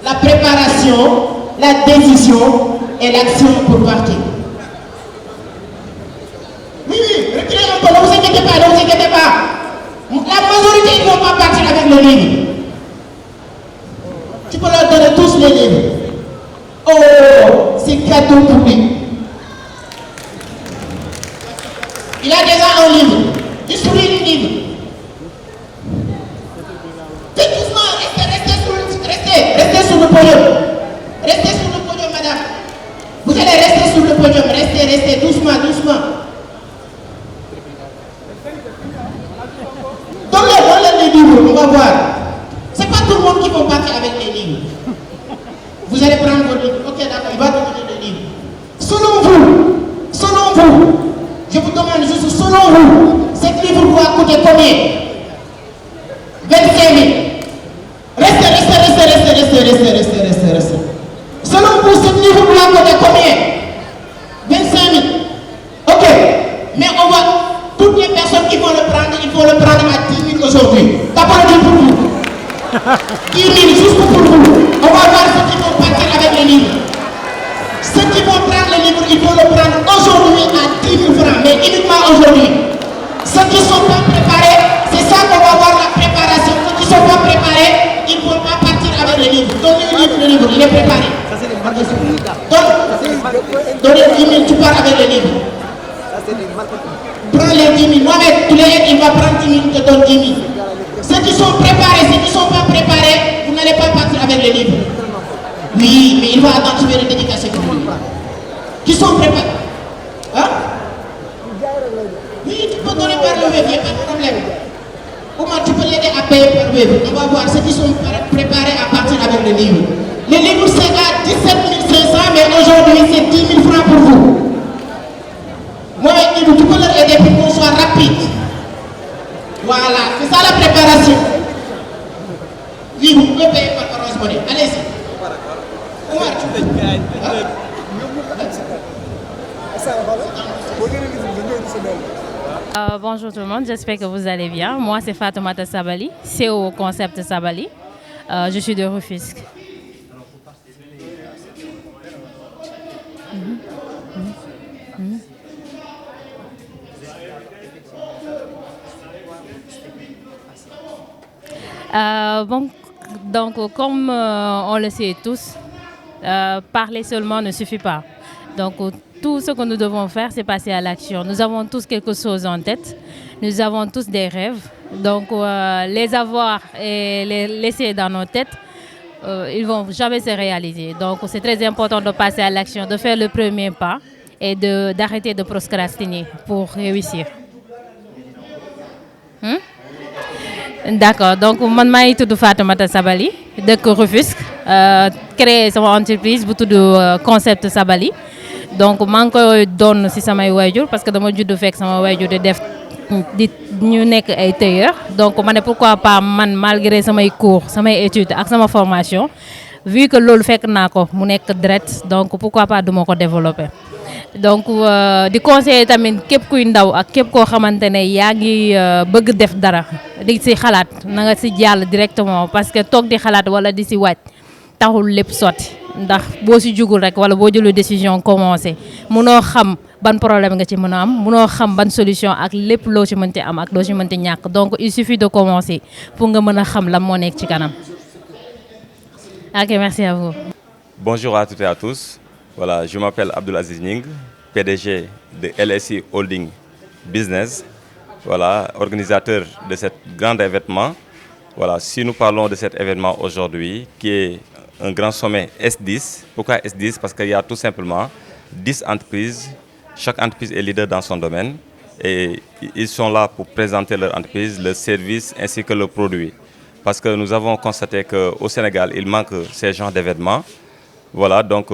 La préparation, la décision et l'action pour partir. Oui, reculez un peu, ne vous inquiétez pas, ne vous inquiétez pas. La majorité ne vont pas partir avec le livre. Tu peux leur donner tous les livres. Oh, c'est cadeau pour lui. Il a déjà un livre. Juste lui le livre. Vous allez rester sur le podium, restez, doucement, doucement. Donne-leur les livres, on va voir. C'est pas tout le monde qui va partir avec les livres. Vous allez prendre vos livres. Ok, d'accord, il va donner les livres. Selon vous, je vous demande juste, selon vous, cet livre doit coûter combien? 25 000. Restez. Selon vous, cet livre doit coûter combien? 25 000. Ok, mais on va, toutes les personnes qui vont le prendre, il faut le prendre à 10 000 aujourd'hui. D'abord, pour vous. 10 000 juste pour vous. On va voir ceux qui vont partir avec les livres. Ceux qui vont prendre les livres, il faut le prendre aujourd'hui à 10 000 francs, mais uniquement aujourd'hui. Ceux qui ne sont pas préparés, c'est ça qu'on va voir la préparation. Ceux qui ne sont pas préparés, ils ne vont pas partir avec les livres. Donnez le livre, il est préparé. Donnez 10 000, tu pars avec les livres. Prends les 10 000. Mohamed, tu les aides, il va prendre 10 000, te donne 10 000. Ceux qui sont préparés, ceux qui ne sont pas préparés, vous n'allez pas partir avec les livres. Oui, mais il va attendre, tu veux le dédicacer pour lui. Qui sont préparés? Hein? Oui, tu peux donner par le web, il n'y a pas de problème. Comment tu peux l'aider à payer par web? On va voir ceux qui sont préparés à partir avec les livres. Les livres, c'est à 17 500, mais aujourd'hui, c'est 10 000 francs pour vous. Moi, tu peux leur aider pour qu'on soit rapide. Voilà, c'est ça la préparation. Oui, vous pouvez payer par Orange Money. Allez-y. Omar, tu peux. Bonjour tout le monde, j'espère que vous allez bien. Moi, c'est Fatoumata Sabali, CEO Concept Sabali. Je suis de Rufisque. Donc, comme on le sait tous, parler seulement ne suffit pas. Donc, tout ce que nous devons faire, c'est passer à l'action. Nous avons tous quelque chose en tête. Nous avons tous des rêves. Donc, les avoir et les laisser dans nos têtes, ils ne vont jamais se réaliser. Donc, c'est très important de passer à l'action, de faire le premier pas et d'arrêter de procrastiner pour réussir. D'accord, donc man maa ngi tudd Fatoumata Sabali dëkk Rufisque créé sama entreprise bu tudd Concept Sabali donc maa ngi koy doon ci samay waajur parce que dama judd fekk sama waajur di ñu nekk ay tailleur donc ma ne pourquoi pas man malgré samay cours samay études ak sama formation vu que loolu fekk naa ko mu nekk direct donc pourquoi pas duma ko développer. Donc di conseiller tamit képp kuy ndaw ak képp koo xamante ne yaa ngi bëgg def dara di ci xalaat na nga ci jàll directement parce que toog di xalaat wala di ci wàcc taxul lépp sotti ndax boo ci jugul rek wala boo jëlu décision commencé munoo xam ban problème nga ci mën a am munoo xam ban solution ak lépp loo ci mënti am ak loo ci mënti ñàkk donc il suffit de commencer pour nga mën a xam lan moo nekk ci kanam. Ok, merci à vous. Bonjour à toutes et à tous. Voilà, je m'appelle Abdulaziz Ning, PDG de LSI Holding Business, voilà, organisateur de cet grand événement. Voilà, si nous parlons de cet événement aujourd'hui, qui est un grand sommet S10, pourquoi S10? Parce qu'il y a tout simplement 10 entreprises, chaque entreprise est leader dans son domaine et ils sont là pour présenter leur entreprise, leur service ainsi que leurs produits. Parce que nous avons constaté qu'au Sénégal, il manque ces genres d'événements. Voilà, donc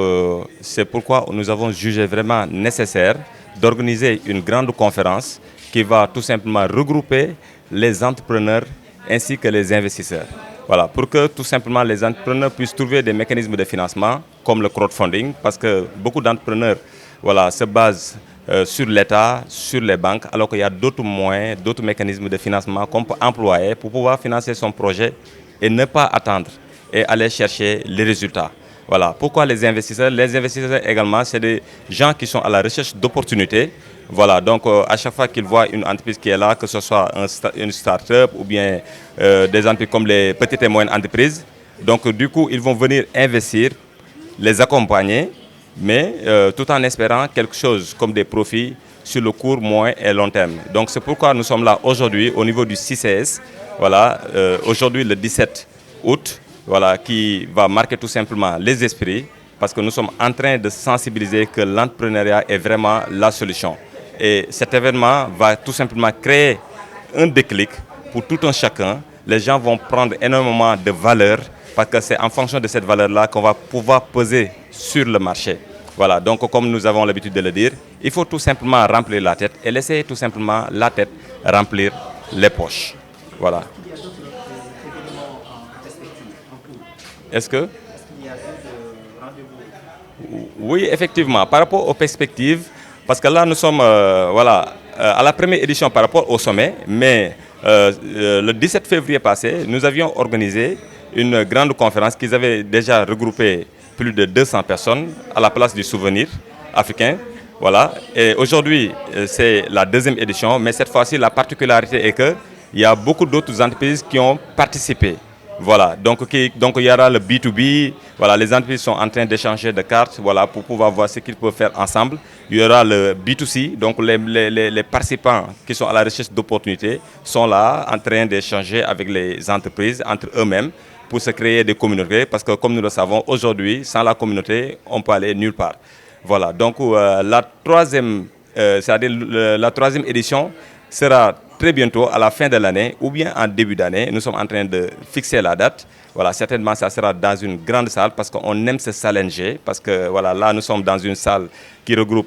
c'est pourquoi nous avons jugé vraiment nécessaire d'organiser une grande conférence qui va tout simplement regrouper les entrepreneurs ainsi que les investisseurs. Voilà, pour que tout simplement les entrepreneurs puissent trouver des mécanismes de financement comme le crowdfunding, parce que beaucoup d'entrepreneurs voilà, se basent sur l'État, sur les banques, alors qu'il y a d'autres moyens, d'autres mécanismes de financement qu'on peut employer pour pouvoir financer son projet et ne pas attendre et aller chercher les résultats. Voilà. Pourquoi les investisseurs? Les investisseurs également, c'est des gens qui sont à la recherche d'opportunités. Voilà. Donc, à chaque fois qu'ils voient une entreprise qui est là, que ce soit une start-up ou bien des entreprises comme les petites et moyennes entreprises, donc du coup, ils vont venir investir, les accompagner, mais tout en espérant quelque chose comme des profits sur le court, moyen et long terme. Donc, c'est pourquoi nous sommes là aujourd'hui au niveau du CCS. Voilà. Aujourd'hui, le 17 août. Voilà, qui va marquer tout simplement les esprits parce que nous sommes en train de sensibiliser que l'entrepreneuriat est vraiment la solution. Et cet événement va tout simplement créer un déclic pour tout un chacun. Les gens vont prendre énormément de valeur parce que c'est en fonction de cette valeur-là qu'on va pouvoir peser sur le marché. Voilà, donc comme nous avons l'habitude de le dire, il faut tout simplement remplir la tête et laisser tout simplement la tête remplir les poches. Voilà. Est-ce que? Oui, effectivement, par rapport aux perspectives, parce que là nous sommes à la première édition par rapport au sommet, mais le 17 février passé, nous avions organisé une grande conférence qui avait déjà regroupé plus de 200 personnes à la place du souvenir africain. Voilà. Et aujourd'hui, c'est la deuxième édition, mais cette fois-ci, la particularité est qu'il y a beaucoup d'autres entreprises qui ont participé. Voilà, donc il y aura le B2B, voilà, les entreprises sont en train d'échanger de cartes, voilà, pour pouvoir voir ce qu'ils peuvent faire ensemble. Il y aura le B2C, donc les participants qui sont à la recherche d'opportunités sont là en train d'échanger avec les entreprises, entre eux-mêmes, pour se créer des communautés, parce que comme nous le savons, aujourd'hui, sans la communauté, on ne peut aller nulle part. Voilà, donc la troisième édition sera très bientôt, à la fin de l'année ou bien en début d'année. Nous sommes en train de fixer la date. Voilà, certainement, ça sera dans une grande salle parce qu'on aime se challenger. Parce que voilà, là, nous sommes dans une salle qui regroupe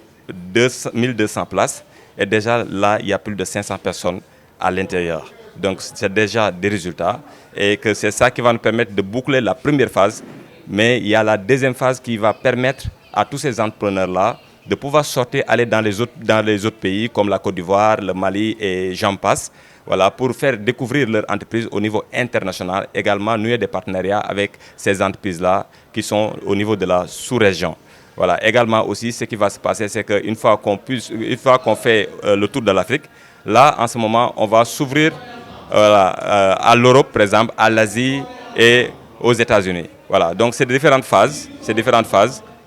1200 places. Et déjà, là, il y a plus de 500 personnes à l'intérieur. Donc, c'est déjà des résultats. Et que c'est ça qui va nous permettre de boucler la première phase. Mais il y a la deuxième phase qui va permettre à tous ces entrepreneurs-là de pouvoir sortir, aller dans les autres pays comme la Côte d'Ivoire, le Mali et j'en passe, voilà, pour faire découvrir leur entreprise au niveau international, également nouer des partenariats avec ces entreprises-là qui sont au niveau de la sous-région. Voilà. Également aussi, ce qui va se passer, c'est qu'une fois qu'on fait le tour de l'Afrique, là, en ce moment, on va s'ouvrir à l'Europe, par exemple, à l'Asie et aux États-Unis. Voilà. Donc, c'est différentes phases.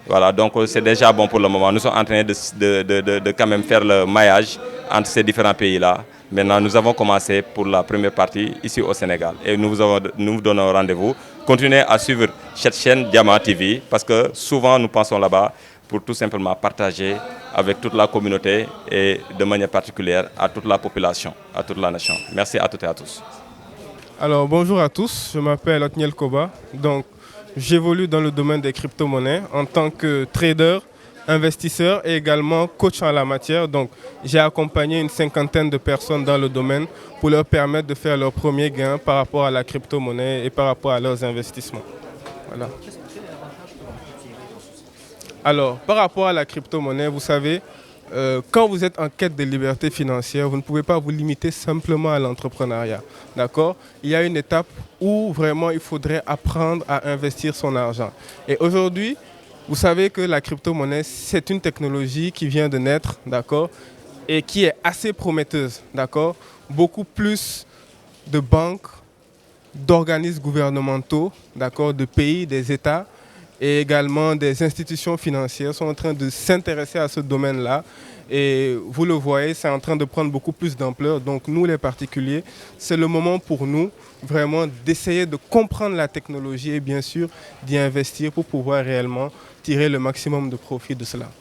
Voilà, donc c'est déjà bon pour le moment. Nous sommes en train de quand même faire le maillage entre ces différents pays-là. Maintenant, nous avons commencé pour la première partie ici au Sénégal. Et nous vous donnons rendez-vous. Continuez à suivre cette chaîne Diamant TV parce que souvent nous passons là-bas pour tout simplement partager avec toute la communauté et de manière particulière à toute la population, à toute la nation. Merci à toutes et à tous. Alors bonjour à tous, je m'appelle Otniel Koba. Donc, j'évolue dans le domaine des crypto-monnaies en tant que trader, investisseur et également coach en la matière. Donc, j'ai accompagné une cinquantaine de personnes dans le domaine pour leur permettre de faire leurs premiers gains par rapport à la crypto-monnaie et par rapport à leurs investissements. Voilà. Alors, par rapport à la crypto-monnaie, vous savez, quand vous êtes en quête de liberté financière, vous ne pouvez pas vous limiter simplement à l'entrepreneuriat. D'accord? Il y a une étape où vraiment il faudrait apprendre à investir son argent. Et aujourd'hui, vous savez que la crypto-monnaie, c'est une technologie qui vient de naître, d'accord? Et qui est assez prometteuse, d'accord? Beaucoup plus de banques, d'organismes gouvernementaux, d'accord, de pays, des États, et également des institutions financières sont en train de s'intéresser à ce domaine-là. Et vous le voyez, c'est en train de prendre beaucoup plus d'ampleur. Donc nous, les particuliers, c'est le moment pour nous vraiment d'essayer de comprendre la technologie et bien sûr d'y investir pour pouvoir réellement tirer le maximum de profit de cela. Alors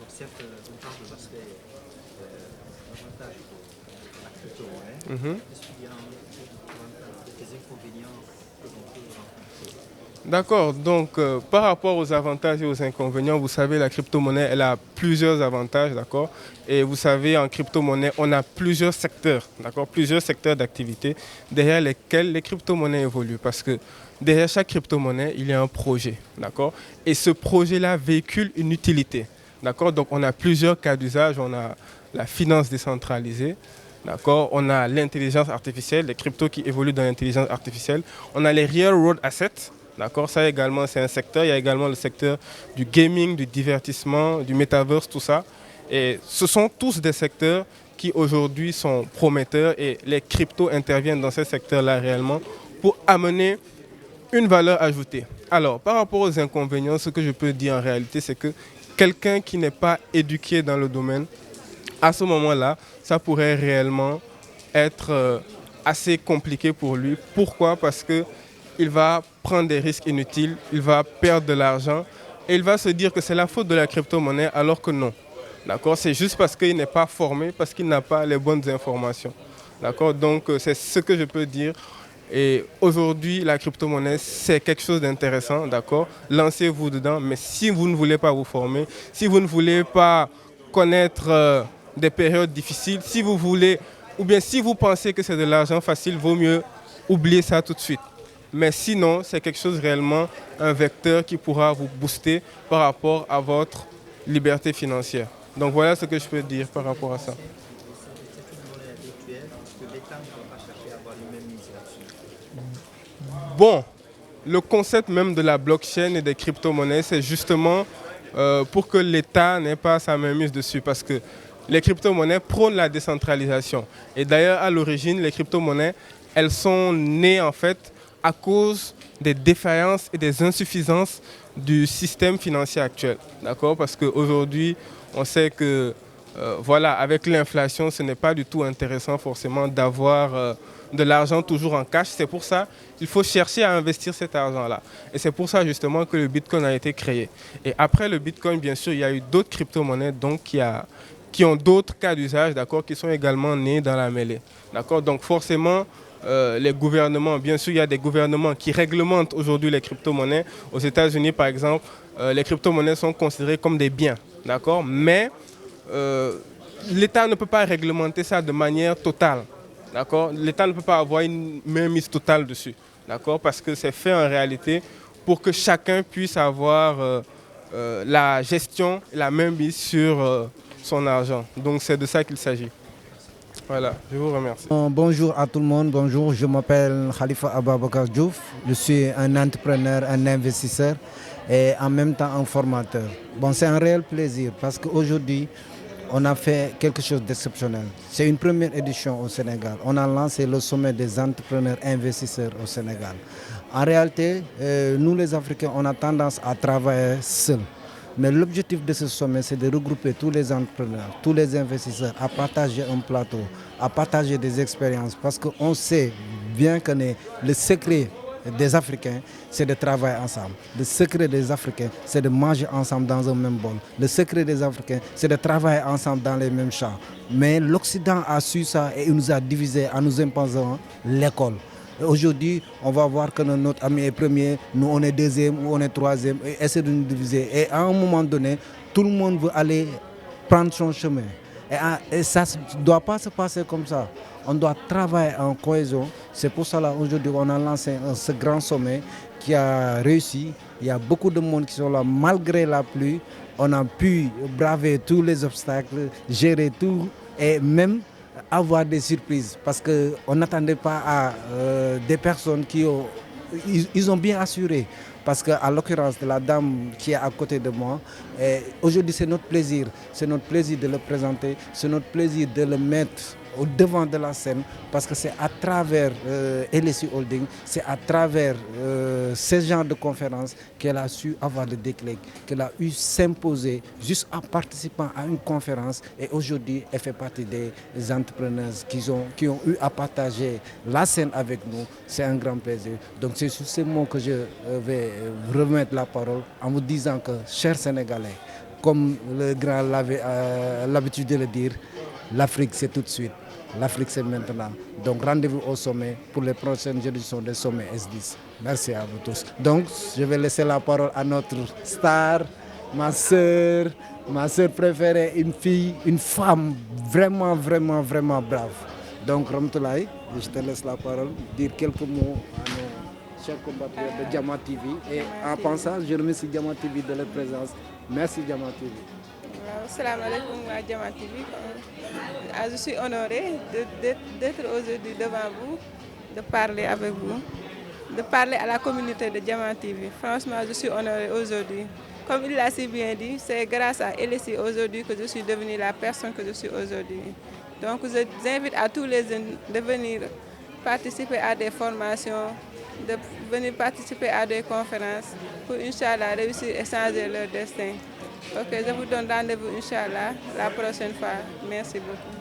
certes, on parle de l'aspect avantage de la crypto-monnaie. Est-ce qu'il y a des inconvénients que l'on peut rencontrer? D'accord, donc par rapport aux avantages et aux inconvénients, vous savez, la crypto-monnaie, elle a plusieurs avantages, d'accord? Et vous savez, en crypto-monnaie, on a plusieurs secteurs, d'accord? Plusieurs secteurs d'activité derrière lesquels les crypto-monnaies évoluent. Parce que derrière chaque crypto-monnaie, il y a un projet, d'accord? Et ce projet-là véhicule une utilité, d'accord? Donc on a plusieurs cas d'usage, on a la finance décentralisée, d'accord? On a l'intelligence artificielle, les cryptos qui évoluent dans l'intelligence artificielle. On a les real world assets. D'accord, ça également c'est un secteur. Il y a également le secteur du gaming, du divertissement, du metaverse, tout ça. Et ce sont tous des secteurs qui aujourd'hui sont prometteurs et les cryptos interviennent dans ces secteurs-là réellement pour amener une valeur ajoutée. Alors, par rapport aux inconvénients, ce que je peux dire en réalité, c'est que quelqu'un qui n'est pas éduqué dans le domaine, à ce moment-là, ça pourrait réellement être assez compliqué pour lui. Pourquoi? Parce que il va prendre des risques inutiles, il va perdre de l'argent et il va se dire que c'est la faute de la crypto-monnaie alors que non. D'accord? C'est juste parce qu'il n'est pas formé, parce qu'il n'a pas les bonnes informations. D'accord? Donc c'est ce que je peux dire. Et aujourd'hui, la crypto-monnaie, c'est quelque chose d'intéressant, d'accord? Lancez-vous dedans, mais si vous ne voulez pas vous former, si vous ne voulez pas connaître des périodes difficiles, si vous voulez, ou bien si vous pensez que c'est de l'argent facile, vaut mieux oublier ça tout de suite. Mais sinon, c'est quelque chose réellement, un vecteur qui pourra vous booster par rapport à votre liberté financière. Donc voilà ce que je peux dire par rapport à ça. Bon, le concept même de la blockchain et des crypto-monnaies, c'est justement pour que l'État n'ait pas sa mainmise dessus. Parce que les crypto-monnaies prônent la décentralisation. Et d'ailleurs, à l'origine, les crypto-monnaies, elles sont nées en fait à cause des défaillances et des insuffisances du système financier actuel. D'accord? Parce qu'aujourd'hui, on sait que voilà, avec l'inflation, ce n'est pas du tout intéressant forcément d'avoir de l'argent toujours en cash. C'est pour ça qu'il faut chercher à investir cet argent-là. Et c'est pour ça justement que le Bitcoin a été créé. Et après le Bitcoin, bien sûr, il y a eu d'autres crypto-monnaies donc, qui ont d'autres cas d'usage, d'accord, qui sont également nés dans la mêlée. D'accord? Donc forcément, les gouvernements, bien sûr, il y a des gouvernements qui réglementent aujourd'hui les crypto-monnaies. Aux États-Unis, par exemple, les crypto-monnaies sont considérées comme des biens. D'accord? Mais l'État ne peut pas réglementer ça de manière totale. D'accord? L'État ne peut pas avoir une mainmise totale dessus. D'accord? Parce que c'est fait en réalité pour que chacun puisse avoir la gestion et la mainmise sur son argent. Donc c'est de ça qu'il s'agit. Voilà, je vous remercie. Bonjour à tout le monde, bonjour, je m'appelle Khalifa Ababakar Diouf, je suis un entrepreneur, un investisseur et en même temps un formateur. Bon, c'est un réel plaisir parce qu'aujourd'hui, on a fait quelque chose d'exceptionnel. C'est une première édition au Sénégal. On a lancé le sommet des entrepreneurs investisseurs au Sénégal. En réalité, nous les Africains, on a tendance à travailler seuls. Mais l'objectif de ce sommet, c'est de regrouper tous les entrepreneurs, tous les investisseurs, à partager un plateau, à partager des expériences. Parce qu'on sait bien que le secret des Africains, c'est de travailler ensemble. Le secret des Africains, c'est de manger ensemble dans un même bol. Le secret des Africains, c'est de travailler ensemble dans les mêmes champs. Mais l'Occident a su ça et il nous a divisés en nous imposant l'école. Aujourd'hui, on va voir que notre ami est premier, nous on est deuxième ou on est troisième, et essayer de nous diviser. Et à un moment donné, tout le monde veut aller prendre son chemin. Et ça ne doit pas se passer comme ça. On doit travailler en cohésion. C'est pour cela aujourd'hui on a lancé ce grand sommet qui a réussi. Il y a beaucoup de monde qui sont là malgré la pluie. On a pu braver tous les obstacles, gérer tout et même avoir des surprises parce qu'on n'attendait pas à des personnes qui ils ont bien assuré. Parce qu'à l'occurrence de la dame qui est à côté de moi, aujourd'hui c'est notre plaisir de le présenter, c'est notre plaisir de le mettre au devant de la scène parce que c'est à travers LSI Holding, c'est à travers ce genre de conférences qu'elle a su avoir le déclic, qu'elle a eu s'imposer juste en participant à une conférence et aujourd'hui elle fait partie des entrepreneurs qui ont eu à partager la scène avec nous. C'est un grand plaisir. Donc c'est sur ces mots que je vais vous remettre la parole en vous disant que, chers Sénégalais, comme le grand avait l'habitude de le dire, l'Afrique c'est tout de suite. L'Afrique c'est maintenant. Donc rendez-vous au sommet pour les prochaines éditions des sommets S10. Merci à vous tous. Donc je vais laisser la parole à notre star, ma sœur préférée, une fille, une femme vraiment brave. Donc Ramtoulaye, je te laisse la parole, dire quelques mots à nos chers compatriotes de Diamant TV. Et en pensant, je remercie Diamant TV de leur présence. Merci Diamant TV. Salam alaikum à Diamant TV. Je suis honorée d'être aujourd'hui devant vous, de parler avec vous, de parler à la communauté de Diamant TV. Franchement, je suis honorée aujourd'hui. Comme il l'a si bien dit, c'est grâce à LSI aujourd'hui que je suis devenue la personne que je suis aujourd'hui. Donc je invite à tous les jeunes de venir participer à des formations, de venir participer à des conférences pour, Inch'Allah, réussir et changer leur destin. Ok, je vous donne rendez-vous, Inch'Allah, la prochaine fois. Merci beaucoup.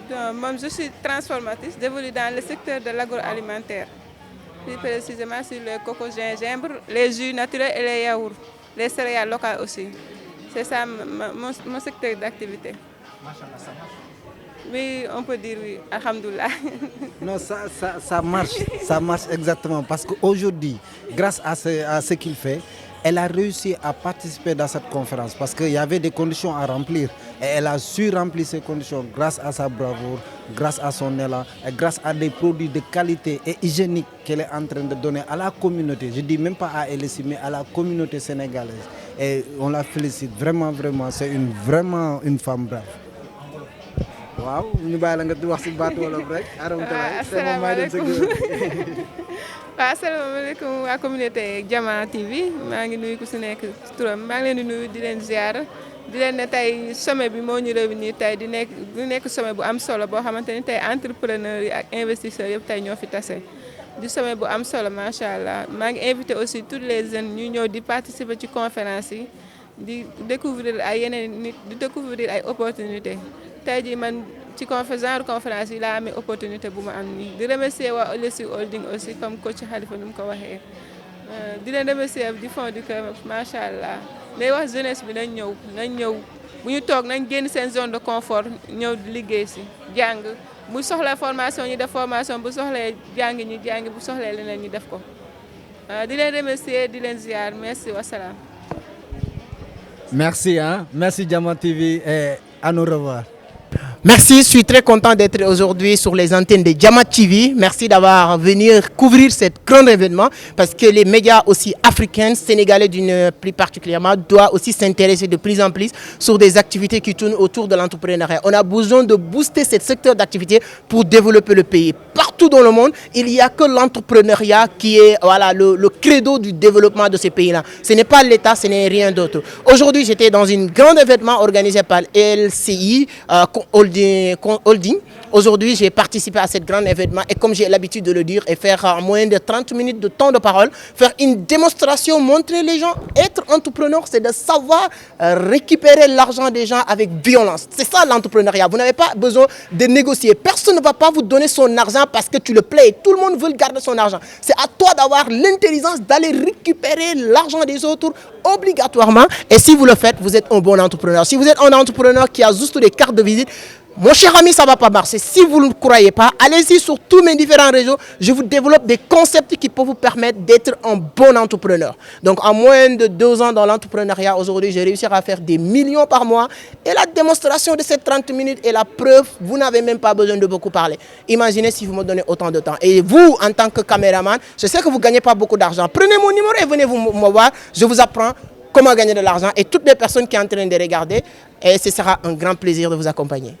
Donc, moi, je suis transformatrice, j'évolue dans le secteur de l'agroalimentaire. plus précisément sur le coco gingembre, les jus naturels et les yaourts, les céréales locales aussi. C'est ça mon secteur d'activité. Oui, on peut dire oui, alhamdoulilah. Non, ça marche exactement. Parce qu'aujourd'hui, grâce à ce qu'il fait, elle a réussi à participer dans cette conférence parce qu'il y avait des conditions à remplir. Et elle a su remplir ces conditions grâce à sa bravoure, grâce à son élan, et grâce à des produits de qualité et hygiéniques qu'elle est en train de donner à la communauté. Je ne dis même pas à LSI, mais à la communauté sénégalaise. Et on la félicite vraiment, vraiment. C'est vraiment une femme brave. Waaw ñu bàyyi la nga wax ci baatu wolof rek. asalaamaaleykum waa communauté Jama TV maa ngi nuyu ku si nekk turam maa ngi leen di nuyu di leen ziar di leen ne tey sommet bi moo ñu réunir tey di nekk sommet bu am solo boo xamante ni tey entrepreneurs yi ak investisseurs yëpp tey ñoo fi tase di sommet bu am solo macha allah maa ngi invité aussi tous les jeunes ñu ñëw di participer ci conférence yi di découvrir ay yeneen nit di découvrir ay opportunités tey jii man ci genre conférence yi laa amee opportunité bu ma am nii di remercier waa LSI Holding aussi comme coach Khalifa ni mu ko waxee di leen remercier du fond du cœur macha allah day wax jeunesse bi nañ ñëw bu ñu toog nañ génn seen zone de confort ñëw liggéey si jàng bu soxla formation ñu def formation bu soxlee jàng ñi jàng bu soxlee leneen ñu def ko di leen remercier di leen ziar merci wasalaam. Merci, hein? Merci Jama TV et à nous revoir. Merci, je suis très content d'être aujourd'hui sur les antennes de Jama TV. Merci d'avoir venu couvrir cet grand événement parce que les médias aussi africains, sénégalais plus particulièrement, doivent aussi s'intéresser de plus en plus sur des activités qui tournent autour de l'entrepreneuriat. On a besoin de booster ce secteur d'activité pour développer le pays. Partout dans le monde, il n'y a que l'entrepreneuriat qui est le credo du développement de ces pays-là. Ce n'est pas l'État, ce n'est rien d'autre. Aujourd'hui, j'étais dans un grand événement organisé par LCI Holding. Aujourd'hui, j'ai participé à ce grand événement et comme j'ai l'habitude de le dire et faire en moins de 30 minutes de temps de parole, faire une démonstration, montrer les gens, être entrepreneur, c'est de savoir récupérer l'argent des gens avec violence. C'est ça l'entrepreneuriat. Vous n'avez pas besoin de négocier. Personne ne va pas vous donner son argent parce que tu le plais. Tout le monde veut garder son argent. C'est à toi d'avoir l'intelligence d'aller récupérer l'argent des autres obligatoirement. Et si vous le faites, vous êtes un bon entrepreneur. Si vous êtes un entrepreneur qui a juste des cartes de visite, mon cher ami, ça ne va pas marcher. Si vous ne croyez pas, allez-y sur tous mes différents réseaux. Je vous développe des concepts qui peuvent vous permettre d'être un bon entrepreneur. Donc, en moins de 2 ans dans l'entrepreneuriat, aujourd'hui, j'ai réussi à faire des millions par mois. Et la démonstration de ces 30 minutes est la preuve. Vous n'avez même pas besoin de beaucoup parler. Imaginez si vous me donnez autant de temps. Et vous, en tant que caméraman, je sais que vous ne gagnez pas beaucoup d'argent. Prenez mon numéro et venez me voir. Je vous apprends comment gagner de l'argent. Et toutes les personnes qui sont en train de regarder, et ce sera un grand plaisir de vous accompagner.